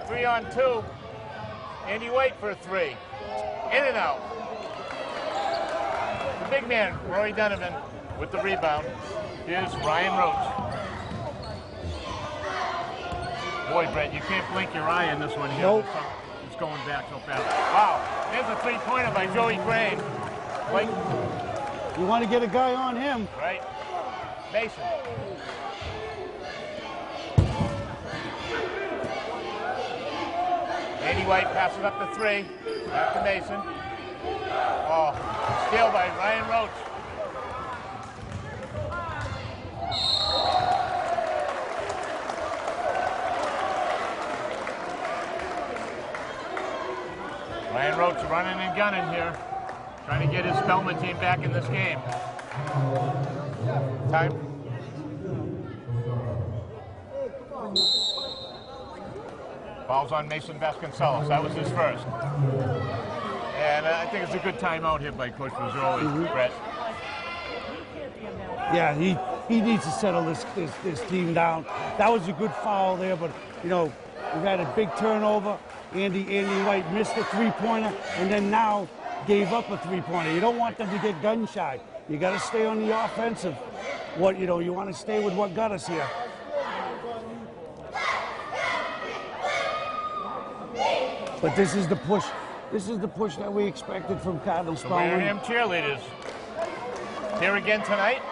3-on-2. Andy White for a three. In and out. The big man, Rory Donovan, with the rebound. Here's Ryan Roach. Boy, Brett, you can't blink your eye in this one here. Nope. It's going back so fast. Wow, there's a three-pointer by Joey Crane. Like, You want to get a guy on him. right? Mason. Andy White passes up the three. Back to Mason. Oh, steal by Ryan Roach. Ryan Roach running and gunning here. Trying to get his Spellman team back in this game. Time. Foul's on Mason Vasconcelos. That was his first. And I think it's a good timeout here by Coach Mazzoli, Brett. Yeah, he needs to settle this team down. That was a good foul there, but you know, we've had a big turnover. Andy White missed a three-pointer and then now gave up a three-pointer. You don't want them to get gun shy. You got to stay on the offensive. You want to stay with what got us here. But this is the push. This is the push that we expected from Cardinals. The Wareham cheerleaders here again tonight.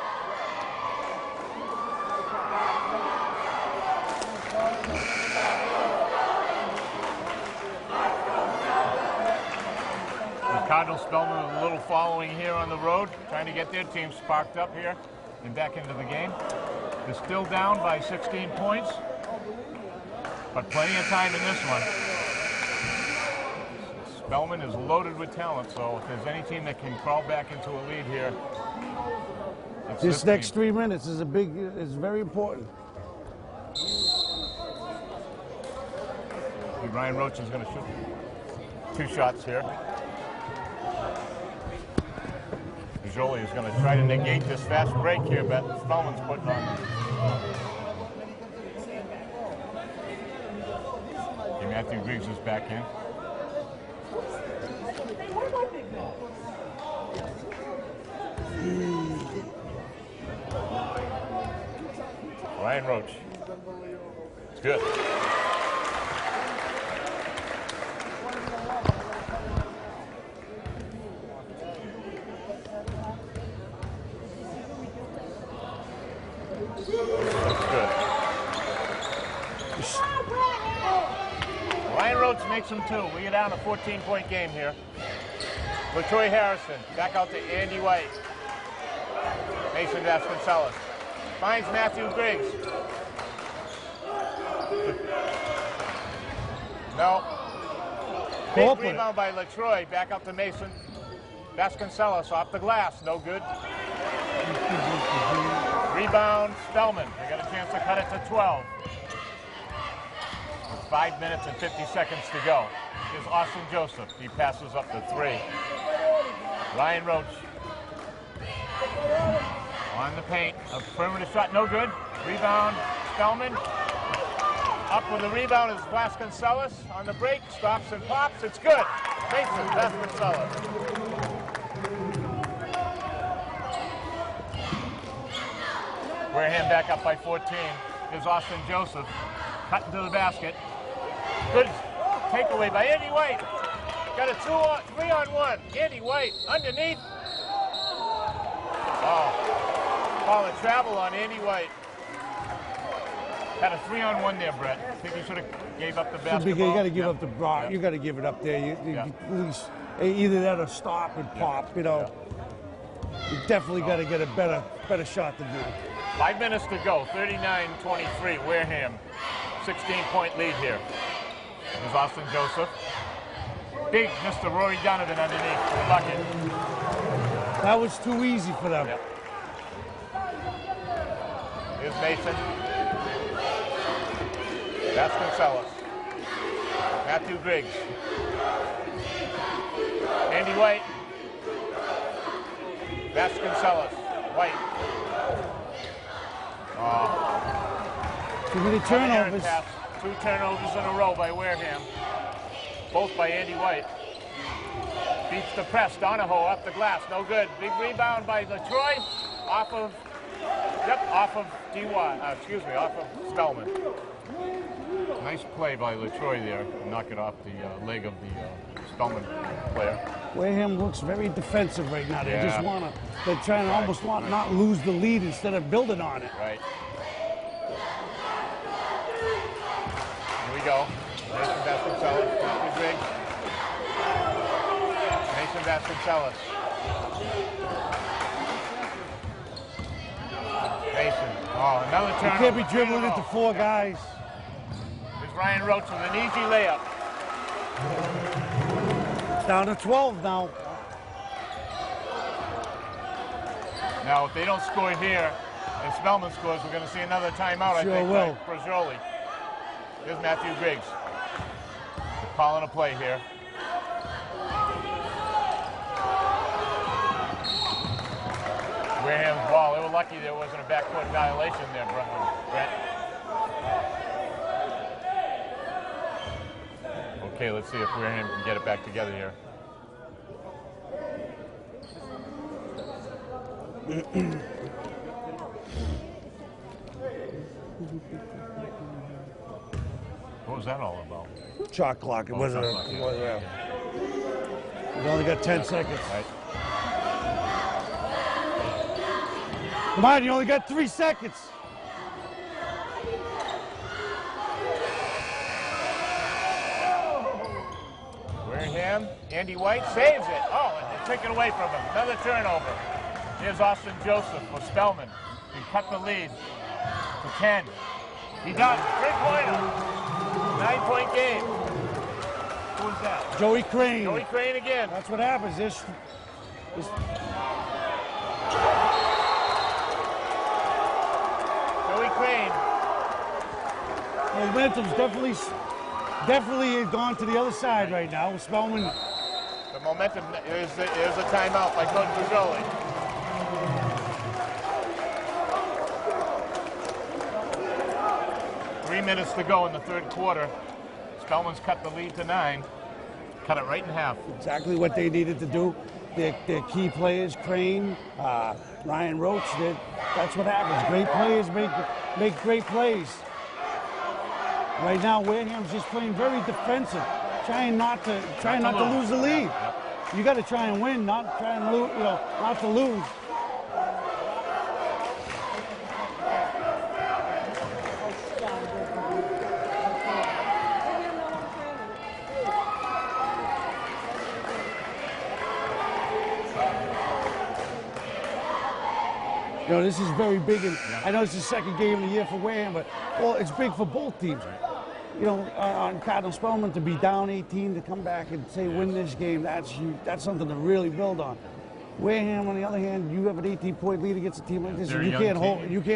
Cardinal Spellman with a little following here on the road, trying to get their team sparked up here and back into the game. They're still down by 16 points, but plenty of time in this one. Spellman is loaded with talent, so if there's any team that can crawl back into a lead here, it's this next team. 3 minutes is very important. Ryan Roach is going to shoot 2 shots here. Jolie is going to try to negate this fast break here, but Spellman's putting on. Okay, Matthew Griggs is back in. Ryan Roach. It's good. Ryan Roach makes them 2. We get down a 14-point game here. LaTroy Harrison back out to Andy White. Mason Vasconcelos finds Matthew Griggs. No. Big rebound by LaTroy. Back up to Mason. Vasconcelos off the glass. No good. Rebound, Spellman. They got a chance to cut it to 12. 5 minutes and 50 seconds to go. Here's Austin Joseph. He passes up the 3. Ryan Roach on the paint. Affirmative shot, no good. Rebound, Spellman. Up with the rebound is Vasconcelos on the break. Stops and pops. It's good. Mason Vasconcelos. Wareham back up by 14. Here's Austin Joseph. Cut into the basket. Good takeaway by Andy White. Got a 3-on-1. Andy White underneath. Oh, call a travel on Andy White. Had a 3-on-1 there, Brett. I think he should have gave up the basketball. You got to give up the block. Yep. You got to give it up there. Either that or stop and pop. You know. You definitely got to get a better shot than that. 5 minutes to go, 39-23, Wareham. 16-point lead here. There's Austin Joseph. Big Mr. Rory Donovan underneath for the bucket. That was too easy for them. Yep. Here's Mason. Vasconcelos. Matthew Griggs. Andy White. Vasconcelos. White. Too many turnovers. 2 turnovers in a row by Wareham. Both by Andy White. Beats the press. Donahoe off the glass. No good. Big rebound by LaTroy. Off of off of Spellman. Nice play by LaTroy there. Knock it off the leg of the Spellman player. Wareham looks very defensive right now. They Yeah. just want to, they're trying to almost not lose the lead instead of building on it. Right. Here we go. Mason Vasconcelos, Matthew Griggs. Mason Vasconcelos. Mason. Oh, another turnover. You can't be dribbling into 4 guys. There's Ryan Roach with an easy layup. It's down to 12 now. Now, if they don't score here, and Spellman scores, we're going to see another timeout, Sure I think, will. for Jolie. Here's Matthew Griggs. They're calling a play here. Wareham's ball. They were lucky there wasn't a backcourt violation there, Brett. Okay, let's see if Wareham can get it back together here. What was that all about? Shot clock. It wasn't. Shot clock, Yeah. We only got 10 seconds. Right. Come on, you only got 3 seconds. Wareham, Andy White saves it. Oh, and they take it away from him. Another turnover. Here's Austin Joseph for Spellman. He cut the lead to 10. He does. 3-pointer. 9-point game. Who was that? Joey Crane. Joey Crane again. That's what happens. Joey Crane. Momentum's definitely gone to the other side right now with Spellman. The momentum is a timeout by Coach Bajoli. Three minutes to go in the third quarter. Spellman's cut the lead to 9. Cut it right in half. Exactly what they needed to do. Their key players, Crane, Ryan Roach, that's what happens. Great players make great plays. Right now, Wareham's just playing very defensive, trying not to lose the lead. Yep. You got to try and win, not try and lose, not to lose. This is very big, and I know it's the second game of the year for Wareham, but it's big for both teams. On Cardinal Spellman to be down 18 to come back and say win this game, that's something to really build on. Wareham, on the other hand, you have an 18-point lead against a team like this, and you can't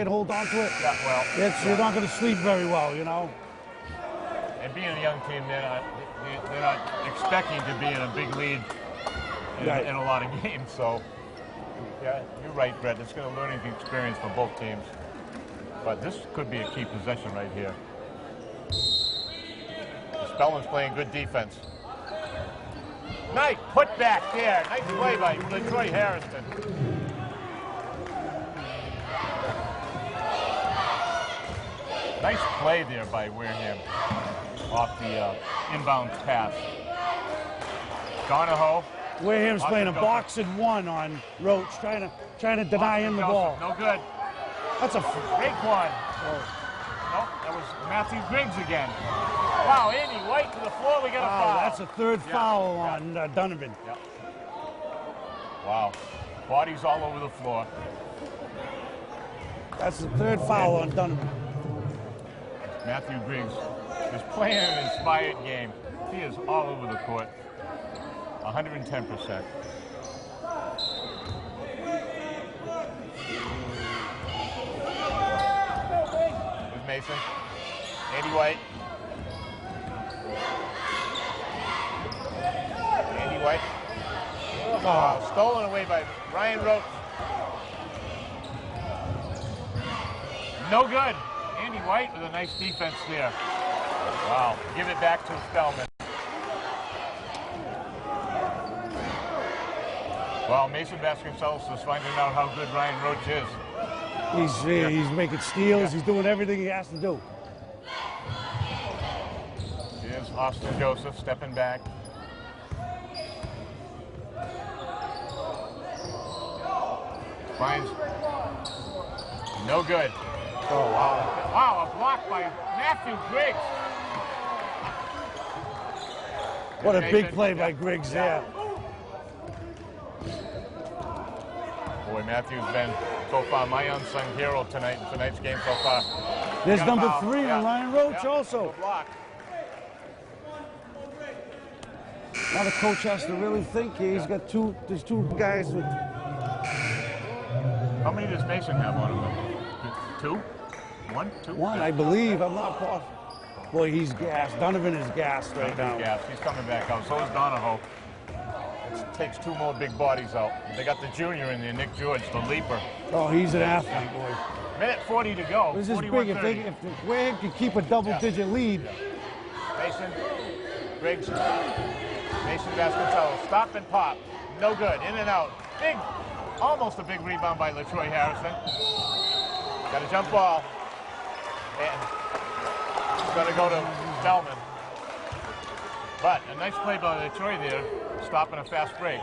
hold on to it. Yeah, well, You're not going to sleep very well, And being a young team, they're not expecting to be in a big lead in a lot of games. So, yeah, you're right, Brett. It's going to learning experience for both teams. But this could be a key possession right here. Spellman's playing good defense. Nice put back there. Nice play by Troy Harrison. Nice play there by Wareham off the inbound pass. Donahoe. Wareham's playing a box and one on Roach, trying to deny him the ball. No good. That's a big one. Nope, that was Matthew Griggs again. Wow, Andy White to the floor. We got a foul. That's a third foul on Donovan. Yep. Wow. Bodies all over the floor. That's the third foul on Donovan. Matthew Griggs is playing an inspired game. He is all over the court. 110%. Here's Mason. Andy White. Andy White. Oh, stolen away by Ryan Roach. No good. Andy White with a nice defense there. Wow. Give it back to Spellman. Well, Mason Vasconcelos is finding out how good Ryan Roach is. He's making steals. He's doing everything he has to do. Here's Austin Joseph stepping back. Finds no good. Oh, wow. Wow, a block by Matthew Griggs. What a big play by Griggs there. Boy, Matthew's been so far my unsung hero tonight in tonight's game so far. There's number 3 on Ryan Roach also. Block. Now the coach has to really think here. He's got there's two guys with... How many does Mason have on him? 2? 1? 2? One, I believe. I'm not positive. Boy, he's gassed. Donovan is gassed right now. He's gassed. He's coming back out. So is Donahoe. It takes 2 more big bodies out. They got the junior in there, Nick George, the leaper. Oh, he's an athlete, boy. Minute 40 to go. This is big. If Wareham can keep a double-digit lead. Mason, Griggs, Mason Vasconcelos. Stop and pop. No good. In and out. Big, almost a big rebound by LaTroy Harrison. Got a jump ball. And it's going to go to Spellman. But a nice play by LaTroy there, stopping a fast break.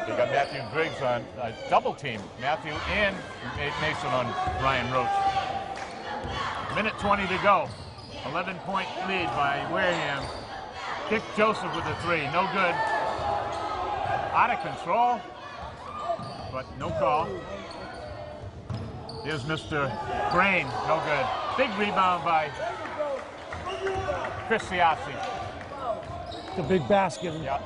They got Matthew Griggs on a double team. Matthew and Mason on Ryan Roach. Minute 20 to go. 11-point lead by Wareham. Dick Joseph with a 3. No good. Out of control. But no call. Here's Mr. Crane. No good. Big rebound by Chris Siassi. It's a big basket. Yep.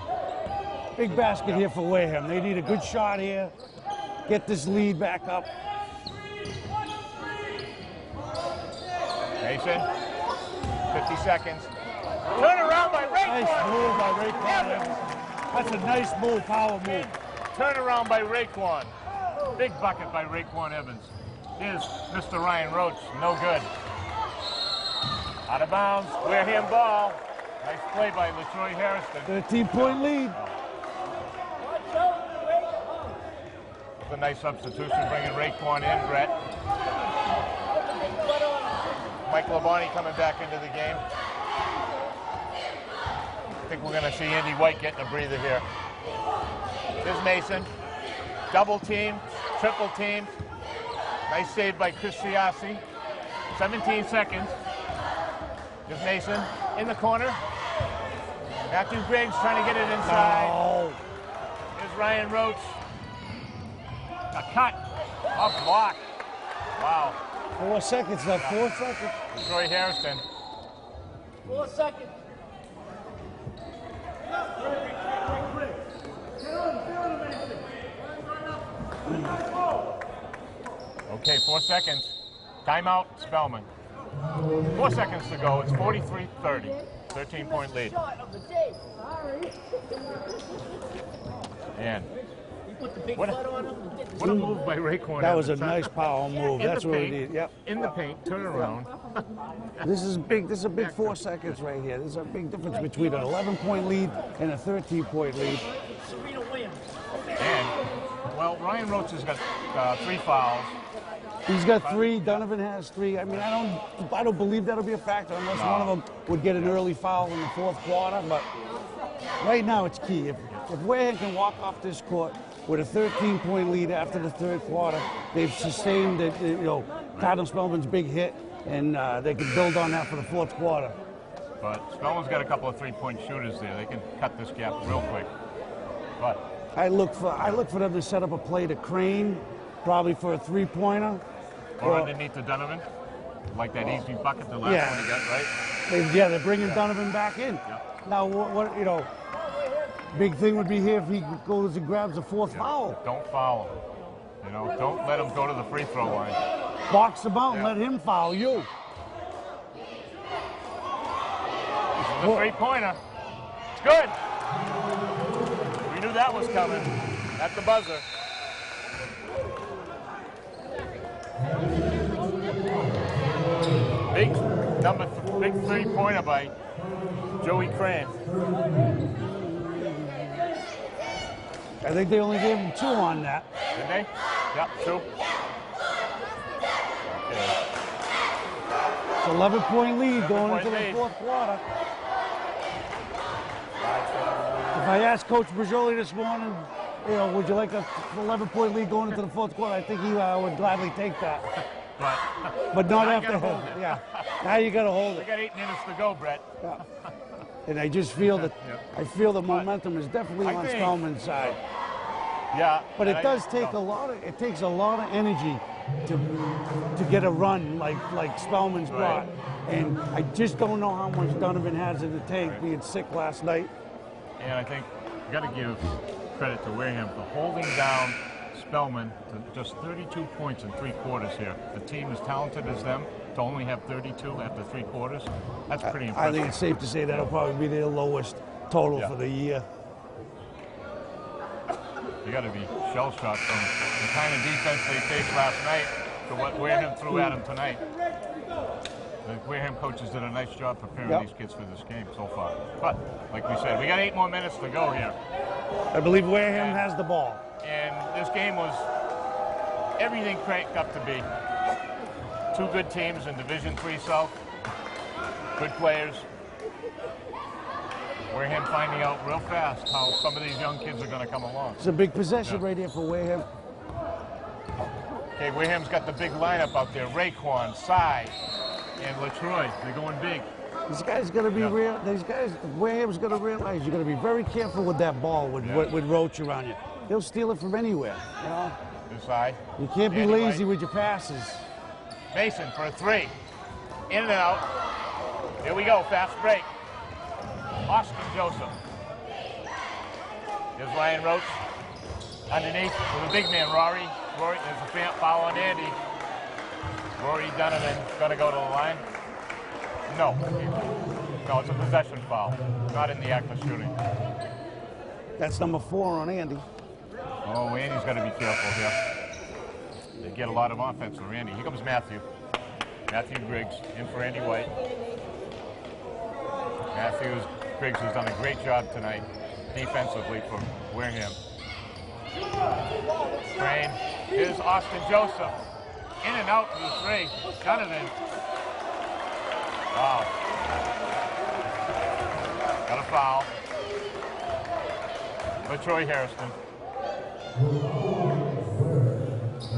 Big basket here for Wareham. They need a good shot here. Get this lead back up. Mason. 50 seconds. Turn around by Raekwon. Nice move by Raekwon. That's a nice move, power move. Turn around by Raekwon. Big bucket by Raekwon Evans. Here's Mr. Ryan Roach. No good. Out of bounds. Wareham ball. Nice play by LaTroy Harrison. 13-point lead. It's a nice substitution, bringing Raekwon in, Brett. Mike Labonte coming back into the game. I think we're going to see Andy White getting a breather here. Here's Mason. Double team, triple team. Nice save by Chris Siassi. 17 seconds. Here's Mason in the corner. Matthew Griggs trying to get it inside. Oh. Here's Ryan Roach. A cut. A block. Wow. 4 seconds left. 4 seconds. Troy Harrison. 4 seconds. Okay, 4 seconds. Timeout, Spellman. 4 seconds to go. It's 43-30. 13-point lead. And what a move by Raekwon. That was a nice power move. That's what we need. Yep. In the paint, turn around. This is big. This is a big 4 seconds right here. There's a big difference between an 11-point lead and a 13-point lead. And, well, Ryan Roach has got 3 fouls. He's got 3. Donovan has 3. I mean, I don't believe that'll be a factor unless one of them would get an early foul in the 4th quarter. But right now, it's key. If Wareham can walk off this court with a 13-point lead after the 3rd quarter, they've sustained Cardinal Spellman's big hit, and they can build on that for the 4th quarter. But Spellman's got a couple of three-point shooters there. They can cut this gap real quick. But I look for them to set up a play to Crane, probably for a three-pointer. or underneath to Donovan, like that easy bucket the last one he got, right? They're bringing Donovan back in. Yeah. Now, what you know, big thing would be here if he goes and grabs a fourth foul. Don't foul him. You know, don't let him go to the free throw line. Box him out and let him foul you. The three-pointer. It's good. We knew that was coming. At the buzzer. Big three-pointer by Joey Crane. I think they only gave him 2 on that. Did they? Yep, 2. Okay. It's 11-point lead going into the lead. fourth quarter. If I asked Coach Brijoli this morning, you know, would you like a 11-point lead going into the fourth quarter? I think he would gladly take that. But not Now you after gotta him. hold it. Yeah. Now you got to hold We it. got 8 minutes to go, Brett. Yeah. And I just feel that I feel the momentum is definitely I on think- Spellman's side. Yeah. But and it does take it takes a lot of energy to get a run like Spellman's brought. And I just don't know how much Donovan has in the tank being sick last night. And I think you got to give credit to Wareham for holding down Spellman to just 32 points in 3 quarters here. The team as talented as them to only have 32 after 3 quarters. That's pretty impressive. I think it's safe to say that'll probably be their lowest total for the year. You got to be shell-shocked from the kind of defense they faced last night to what Wareham threw at them tonight. The Wareham coaches did a nice job preparing these kids for this game so far. But, like we said, we got 8 more minutes to go here. I believe Wareham has the ball. And this game was everything cranked up to be. 2 good teams in Division III South. Good players. Wareham finding out real fast how some of these young kids are going to come along. It's a big possession right here for Wareham. Okay, Wareham's got the big lineup out there. Raekwon, Cy, and LaTroy. They're going big. These guys got to be real. These guys, Wareham's going to realize you got to be very careful with that ball with Roach around you. He'll steal it from anywhere. You know. This Cy. You can't be lazy with your passes. Mason for a 3. In and out. Here we go. Fast break. Austin Joseph. Here's Ryan Roach. Underneath with a big man, Rory. There's a foul on Andy. Rory Donovan going to go to the line. No. No, it's a possession foul. Not in the act of shooting. That's number 4 on Andy. Oh, Andy's got to be careful here. They get a lot of offense for Andy. Here comes Matthew. Matthew Griggs in for Andy White. Griggs has done a great job tonight defensively for Wareham. Crane. Here's Austin Joseph. In and out for the 3. Donovan. Wow. Got a foul. For Troy Harrison.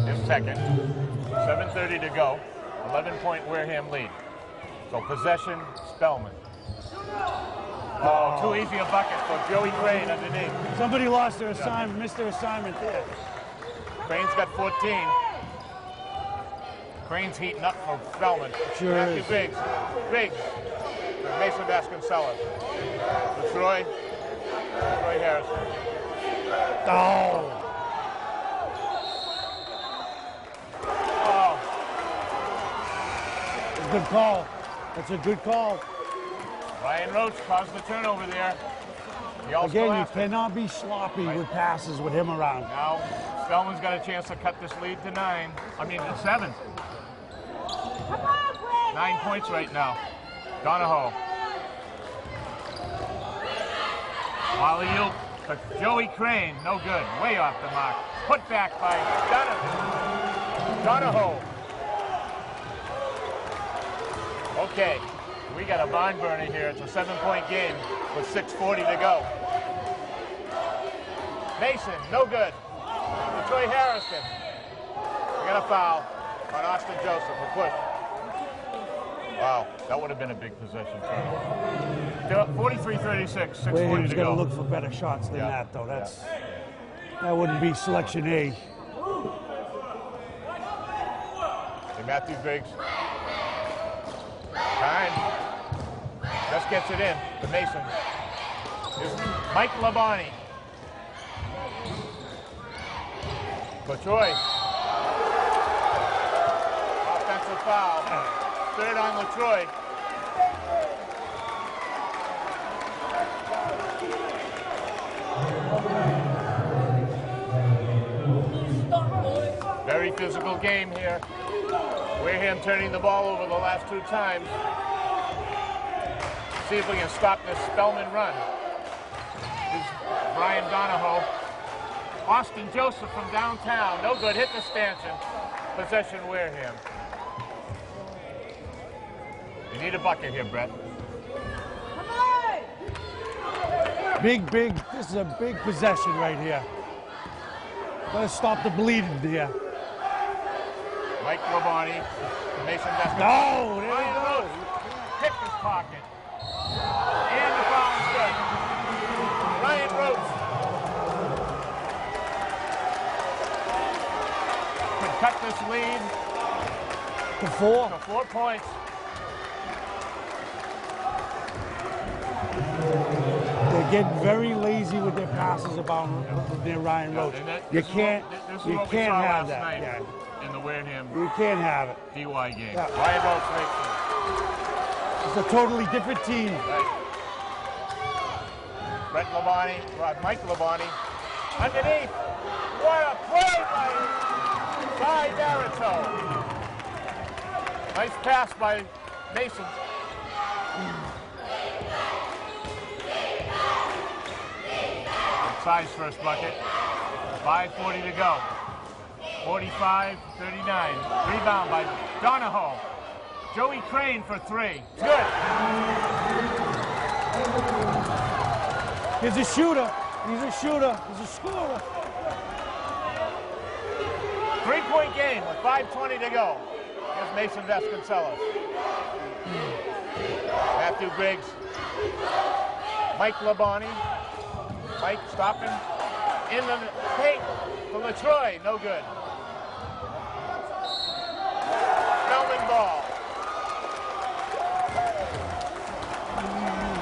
His second. 7:30 to go. 11-point Wareham lead. So possession, Spellman. Oh, too easy a bucket for Joey Crane underneath. Somebody lost their assignment, missed their assignment there. Crane's got 14. Crane's heating up for Spellman. Sure Matthew is. Griggs. Griggs. Mason Vasconcelos. For Troy Harrison. Oh. Good call. That's a good call. Ryan Roach caused the turnover there. Again, you cannot be sloppy with passes with him around. Now, Spellman's got a chance to cut this lead to 7. 9 points right now. Donahoe. Alley-oop to Joey Crane. No good. Way off the mark. Put back by Donahoe. Okay, we got a barn burner here. It's a 7-point game with 6:40 to go. Mason, no good. Troy Harrison. We got a foul on Austin Joseph. A push. Wow, that would have been a big possession turnover. 43-36, 6:40 Wareham's to got to go. look for better shots than Yeah. that, though. That wouldn't be selection A. Hey, Matthew Griggs. Time. Just gets it in. The Mason. Here's Mike Labonte. LaTroy. Offensive foul. Third on LaTroy. Very physical game here. Wareham turning the ball over the last 2 times. See if we can stop this Spellman run. Here's Brian Donahoe. Austin Joseph from downtown. No good. Hit the stanchion. Possession Wareham. You need a bucket here, Brett. Big. This is a big possession right here. Gotta stop the bleeding here. Mike Labonte. Mason Vesco. No, there Ryan he goes. Rhodes. Picked his pocket. And the foul is good. Ryan Rhodes. Could cut this lead To 4. to 4 points. They're getting very lazy with their passes about their Ryan Rhodes. And that- You this is can't. what- this is You what we can't saw have last that. night Yeah. in the Wareham You can't have it. DY game. Yeah. Ryan Rhodes makes it. It's a totally different team. Right. Brett Labonte, Mike Labonte, underneath. What a play by Darito. Nice pass by Mason. Size first bucket. 5:40 to go. 45-39. Rebound by Donahoe. Joey Crane for 3. It's good. He's a shooter. He's a shooter. He's a scorer. 3-point game with 5:20 to go. Here's Mason Vasconcelos. Matthew Griggs. Mike Labonte. Mike stopping. In the paint for LaTroy. No good. Spellman ball.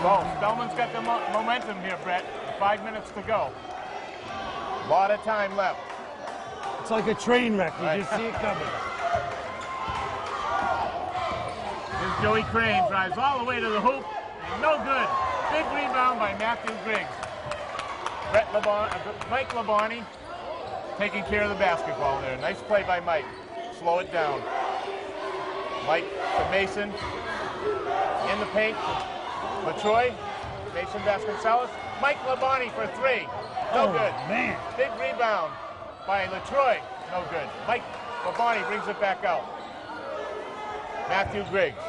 Oh, Spellman's got the momentum here, Brett. 5 minutes to go. A lot of time left. It's like a train wreck. You Right. just see it coming. Here's Joey Crane, drives all the way to the hoop, and no good. Big rebound by Matthew Griggs. Mike Labonte taking care of the basketball there. Nice play by Mike. Slow it down. Mike to Mason. In the paint. LaTroy. Mason Vasconcelos. Mike Labonte for 3. No good. Man. Big rebound by LaTroy. No good. Mike Labonte brings it back out. Matthew Griggs.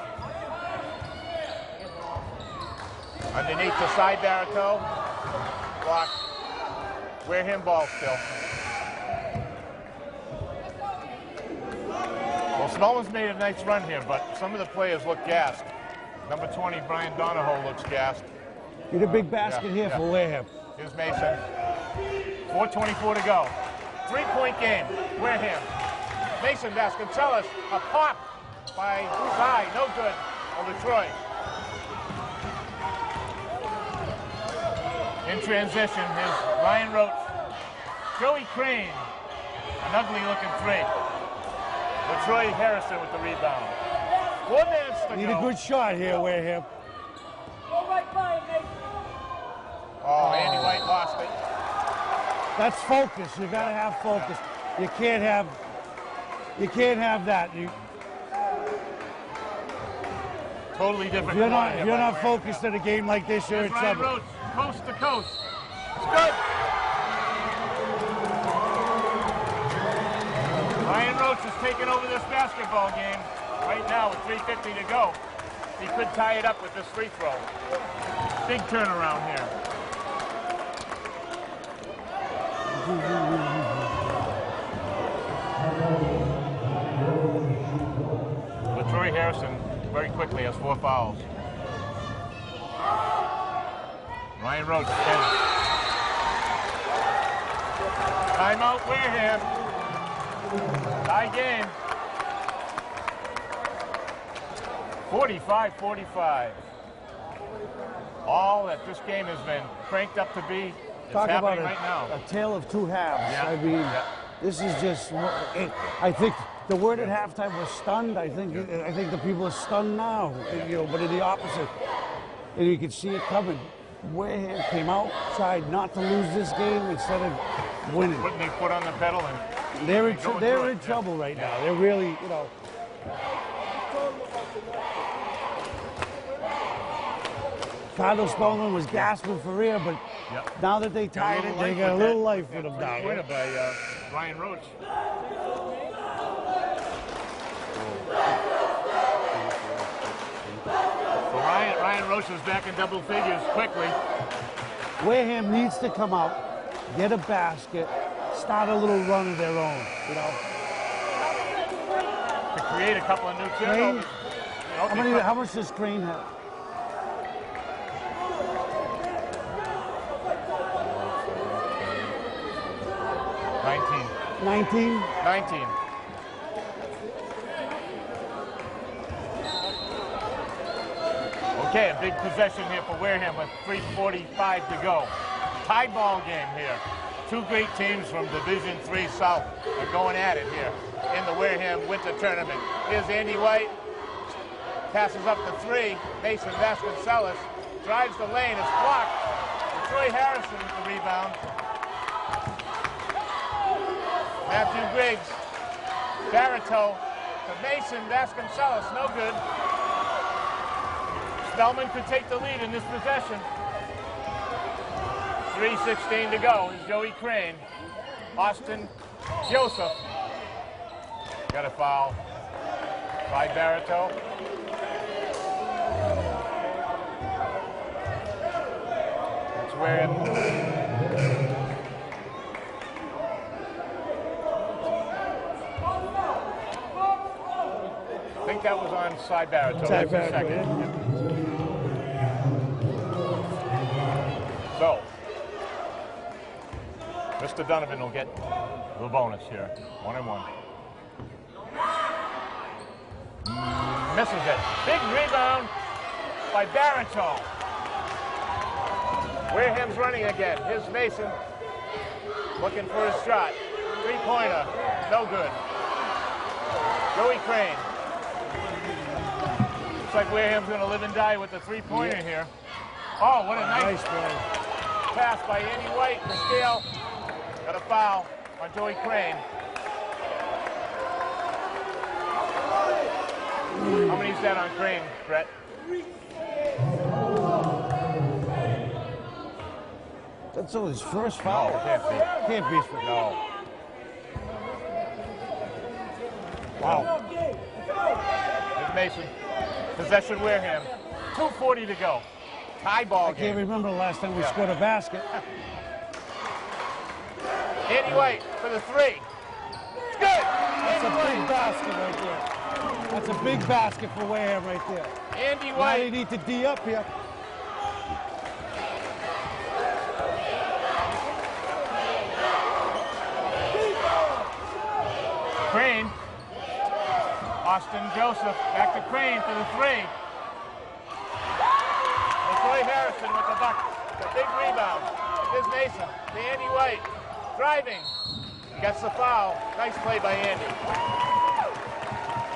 Underneath the side Darito. Block. Wareham ball still. Well, Spellman's made a nice run here, but some of the players look gassed. Number 20, Brian Donahoe, looks gassed. Get a big basket Yeah, here yeah. for Wareham. Here's Mason. 4:24 to go. 3-point game. Wareham. Mason Vasconcelos. A pop by Zai. No good. Over Troy. In transition is Ryan Roach. Joey Crane. An ugly looking 3. LaTroy Harrison with the rebound. 4 minutes to Need go. a good shot here, Wareham. Go right by him, Nate. Oh, Andy White lost it. That's focus. You gotta have focus. You can't have that. Totally different. If you're play not by focused in a game like this, you're in Here's Ryan trouble. Roach, coast to coast. It's good. Ryan Roach is taking over this basketball game right now with 3:50 to go. He could tie it up with this free throw. Big turnaround here. LaTroy Harrison very quickly, has 4 fouls. Ryan Roach. Timeout, Wareham. Tie game. 45-45. All that this game has been cranked up to be. It's Talk about happening right now. a tale of two halves. Yeah. I mean, this is just. I think the word at halftime was stunned. I think the people are stunned now. You know, but in the opposite, and you can see it coming. Wareham came out, tried not to lose this game instead of winning. Putting their foot on the pedal and They're in trouble right now. They're really, you know. Cardinal Spellman was gasping for air, but now that they tied it, they got a little life for them down there. By Ryan Roach. Well, Ryan Roach is back in double figures quickly. Wareham needs to come out, get a basket, start a little run of their own, you know. To create a couple of new turnovers. How much does Crane have? 19? 19. Okay, a big possession here for Wareham with 3:45 to go. Tie ball game here. Two great teams from Division III South are going at it here in the Wareham Winter Tournament. Here's Andy White. Passes up to 3. Mason Vasconcelos drives the lane. It's blocked. Troy Harrison with the rebound. Matthew Griggs, Barito to Mason Vasconcelos, no good. Spellman could take the lead in this possession. 3:16 to go is Joey Crane. Austin Joseph got a foul by Barito. That's where I think that was on side Barito. Side That's Barito, second. So, Mr. Donovan will get the bonus here. 1-1. Misses it. Big rebound by Barito. Wareham's running again. Here's Mason looking for his shot. Three-pointer. No good. Joey Crane. Looks like Wareham's going to live and die with the three-pointer here. Oh, what a nice play. Pass by Andy White to Scale. Got a foul on Joey Crane. How many is that on Crane, Brett? That's all his first foul. No, can't be. Can't be. No. Wow. Here's Mason. Possession Wareham. 2:40 to go. Tie ball I game. can't remember the last time we scored a basket. Andy White for the 3. It's good. That's a big basket right there. That's a big basket for Wareham right there. Andy Now White. they need to D up here. Crane. Austin Joseph back to Crane for the 3. Troy Harrison with the bucket. The big rebound. Here's Mason. To Andy White. Driving. Gets the foul. Nice play by Andy.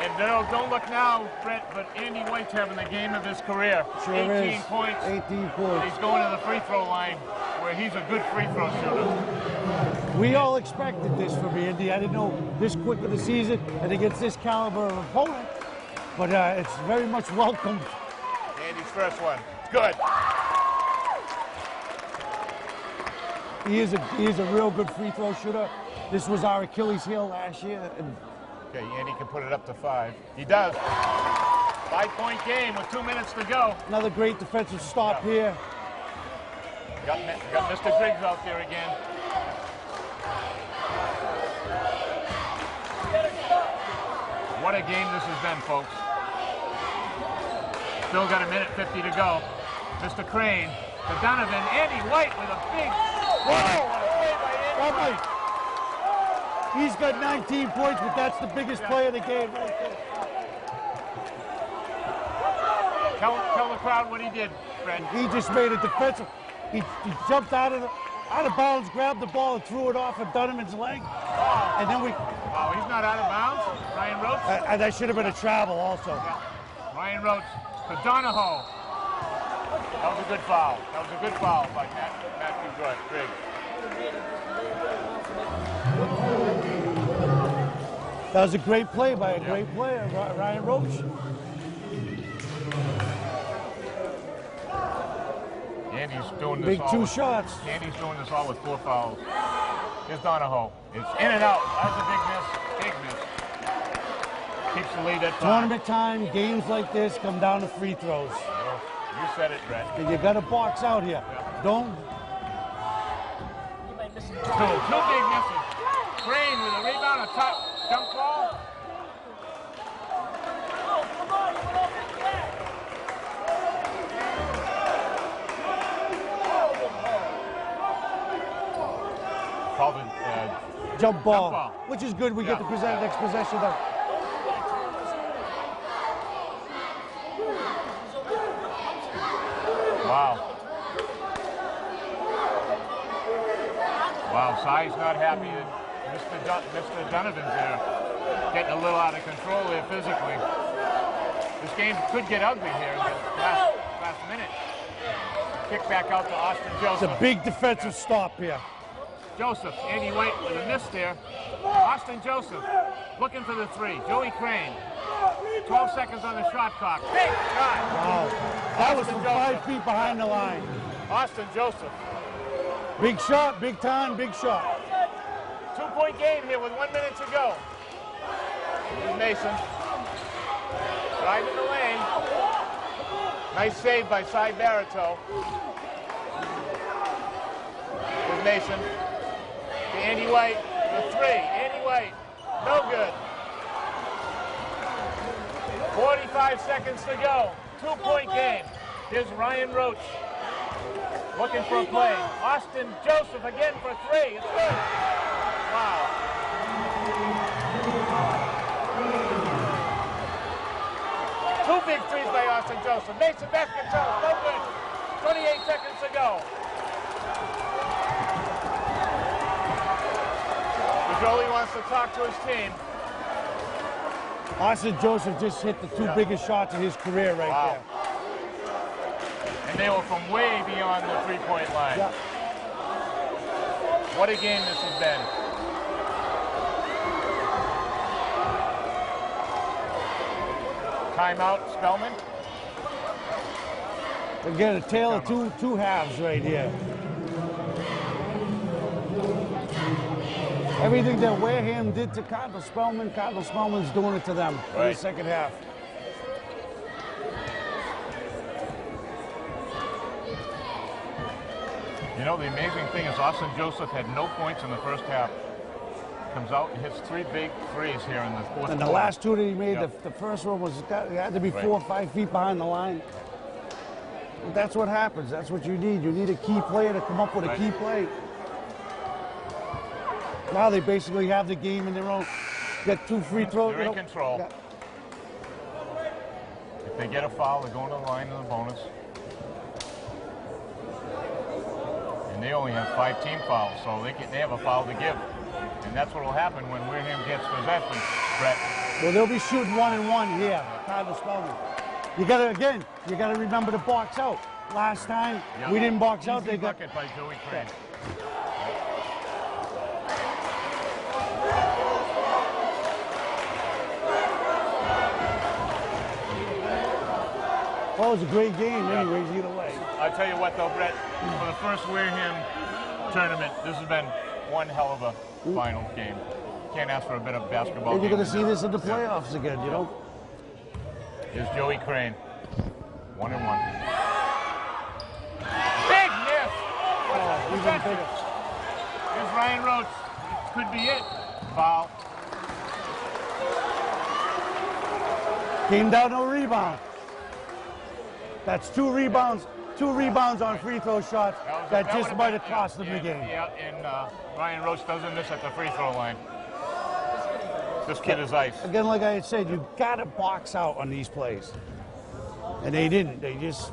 And no, don't look now, Brett, but Andy White's having the game of his career. Sure 18 is. points. 18 points. He's going to the free throw line where he's a good free throw shooter. We all expected this from Andy. I didn't know this quick of the season and against this caliber of opponent, but it's very much welcomed. Andy's first one. Good. He is a real good free throw shooter. This was our Achilles heel last year. And Okay, Andy can put it up to 5. He does. 5-point game with 2 minutes to go. another great defensive stop here. Got Mr. Griggs out there again. What a game this has been, folks. Still got a minute 50 to go. Mr. Crane to Donovan. Andy White with a big... Whoa! What a play by Andy White. He's got 19 points, but that's the biggest play of the game right there. Tell the crowd what he did, Fred. He just made a defensive. He jumped out of bounds, grabbed the ball, and threw it off of Donovan's leg. Oh. And then we... Oh, he's not out of bounds. Ryan Roach. And that should have been a travel also. Yeah. Ryan Roach to Donahoe. That was a good foul. That was a good foul by Matthew Griggs. That was a great play by a great player, Ryan Roach. Andy's doing this Big all. two shots. Andy's doing this all with 4 fouls. Here's Donahoe. It's in and out. That's a big miss. Big miss. Keeps the lead at 5. Tournament time, games like this come down to free throws. Well, you said it, Brett. And you got to box out here. Yeah. Don't. Two big misses. Crane with a rebound, a top jump ball. Called it Jump ball, ball. which is good. We get the next possession of. Wow. Wow, Cy's not happy that Mr. Donovan's there. Getting a little out of control there physically. This game could get ugly here in the last minute. Kick back out to Austin Joseph. It's a big defensive stop here. Joseph, Andy White with a miss there. Austin Joseph looking for the 3. Joey Crane. 12 seconds on the shot clock. Big shot. Wow. That was Austin from Joseph. 5 feet behind the line. Austin Joseph. Big shot, big time, big shot. 2-point game here with 1 minute to go. Here's Mason. Driving the lane. Nice save by Cy Barito. Here's Mason. To Andy White. The 3. Andy White. No good. 45 seconds to go. 2-point game. Here's Ryan Roach. Looking for a play. Austin Joseph again for 3. It's good. Wow. Two big threes by Austin Joseph. Mason basket shot. No good. 28 seconds to go. Jolie wants to talk to his team. Austin Joseph just hit the 2 biggest shots of his career right there. And they were from way beyond the 3-point line. Yeah. What a game this has been. Timeout, Spellman. Again, a tale of two halves right here. Everything that Wareham did to Cardinal Spellman's doing it to them in the second half. You know, the amazing thing is Austin Joseph had no points in the first half. Comes out and hits 3 big threes here in the fourth quarter. And the last 2 that he made, the first one was, it had to be 4 or 5 feet behind the line. That's what happens. That's what you need. You need a key player to come up with a key play. Now they basically have the game in their own. Get 2 free throws. They're in control. Yeah. If they get a foul, they're going to the line in the bonus. And they only have 5 team fouls, so they have a foul to give. And that's what will happen when Wareham gets possession, Brett. Well, they'll be shooting 1-and-1 here. Cardinal Spellman. You got to remember to box out. Last time we didn't box out. They got bucket by Joey Crane. Well, it was a great game anyways, either way. I'll tell you what though, Brett, for the first Wareham tournament, this has been one hell of a final game. Can't ask for a bit of basketball. And you're going to see this in the playoffs again, you know? Here's Joey Crane. 1-and-1. Big miss! Oh, even bigger. Here's Ryan Roach. Could be it. Foul. Came down, no rebound. That's two rebounds on free throw shots that just would've might been- have cost them the game. Yeah, and Ryan Roach doesn't miss at the free throw line. This kid is ice. Again, like I had said, you got to box out on these plays. And they didn't. They just...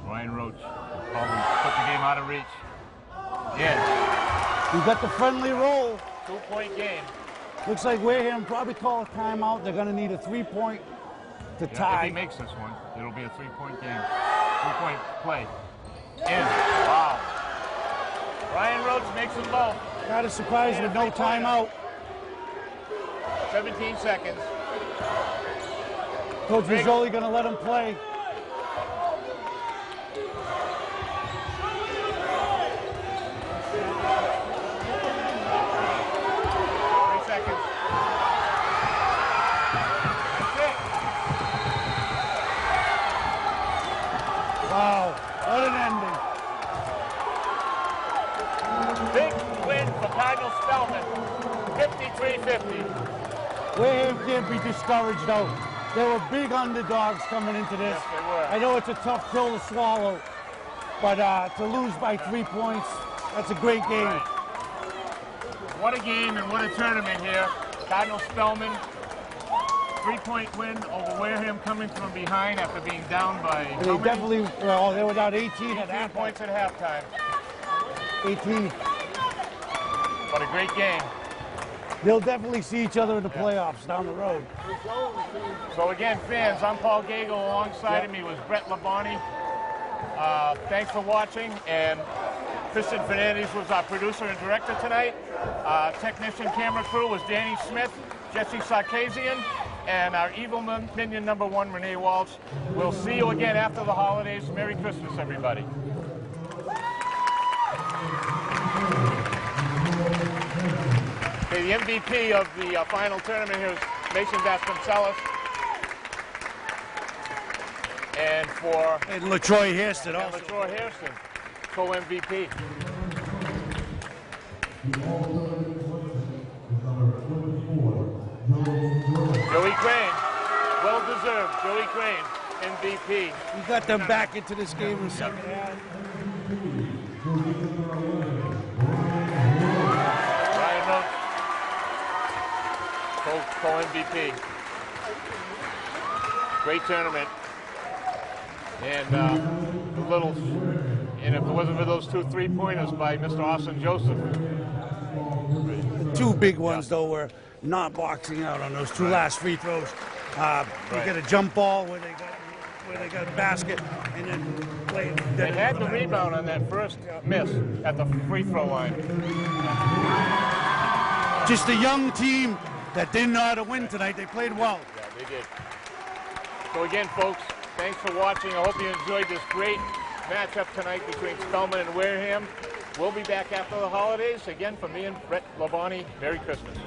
Ryan Roach probably put the game out of reach. Yeah, You got the friendly roll. 2-point game. Looks like Wareham probably call a timeout. They're going to need a 3-point to Yeah, if tie. he makes this one, it'll be a 3-point game. 2-point play. In. Wow. Ryan Roach makes them both. Kind of surprised with no timeout. 17 seconds. Coach Rizzoli going to let him play. Wow, what an ending. Big win for Cardinal Spellman, 53-50. Wareham can't be discouraged, though. They were big underdogs coming into this. Yes, they were. I know it's a tough pill to swallow, but to lose by 3 points, that's a great game. Right. What a game and what a tournament here. Cardinal Spellman, 3-point win over Wareham, coming from behind after being down by And they definitely, well, they were down 18 at 18 half points at halftime. 18. What a great game. They'll definitely see each other in the playoffs down the road. So again, fans, I'm Paul Gago. Alongside of me was Brett Labonte. Thanks for watching. And Kristen Fernandez was our producer and director tonight. Technician camera crew was Danny Smith, Jesse Sarkazian, and our evil minion number 1, Renee Walsh. We'll see you again after the holidays. Merry Christmas, everybody. Okay, the MVP of the final tournament here is Mason Vasconcelos. And for And LaTroy Hairston and also. LaTroy Hairston, co-MVP. Joey Crane, well-deserved. Joey Crane, MVP. We got them back into this game in the second half. Ryan Roach, co-MVP. Great tournament. And and if it wasn't for those 2 3-pointers by Mr. Austin Joseph. The two big ones, though, were not boxing out on those two last free throws. You get a jump ball where they got a basket, and then play. They had the rebound on that first miss at the free throw line. Just a young team that didn't know how to win tonight. They played well. Yeah, they did. So again, folks, thanks for watching. I hope you enjoyed this great matchup tonight between Spellman and Wareham. We'll be back after the holidays. Again, from me and Brett Labonte, Merry Christmas.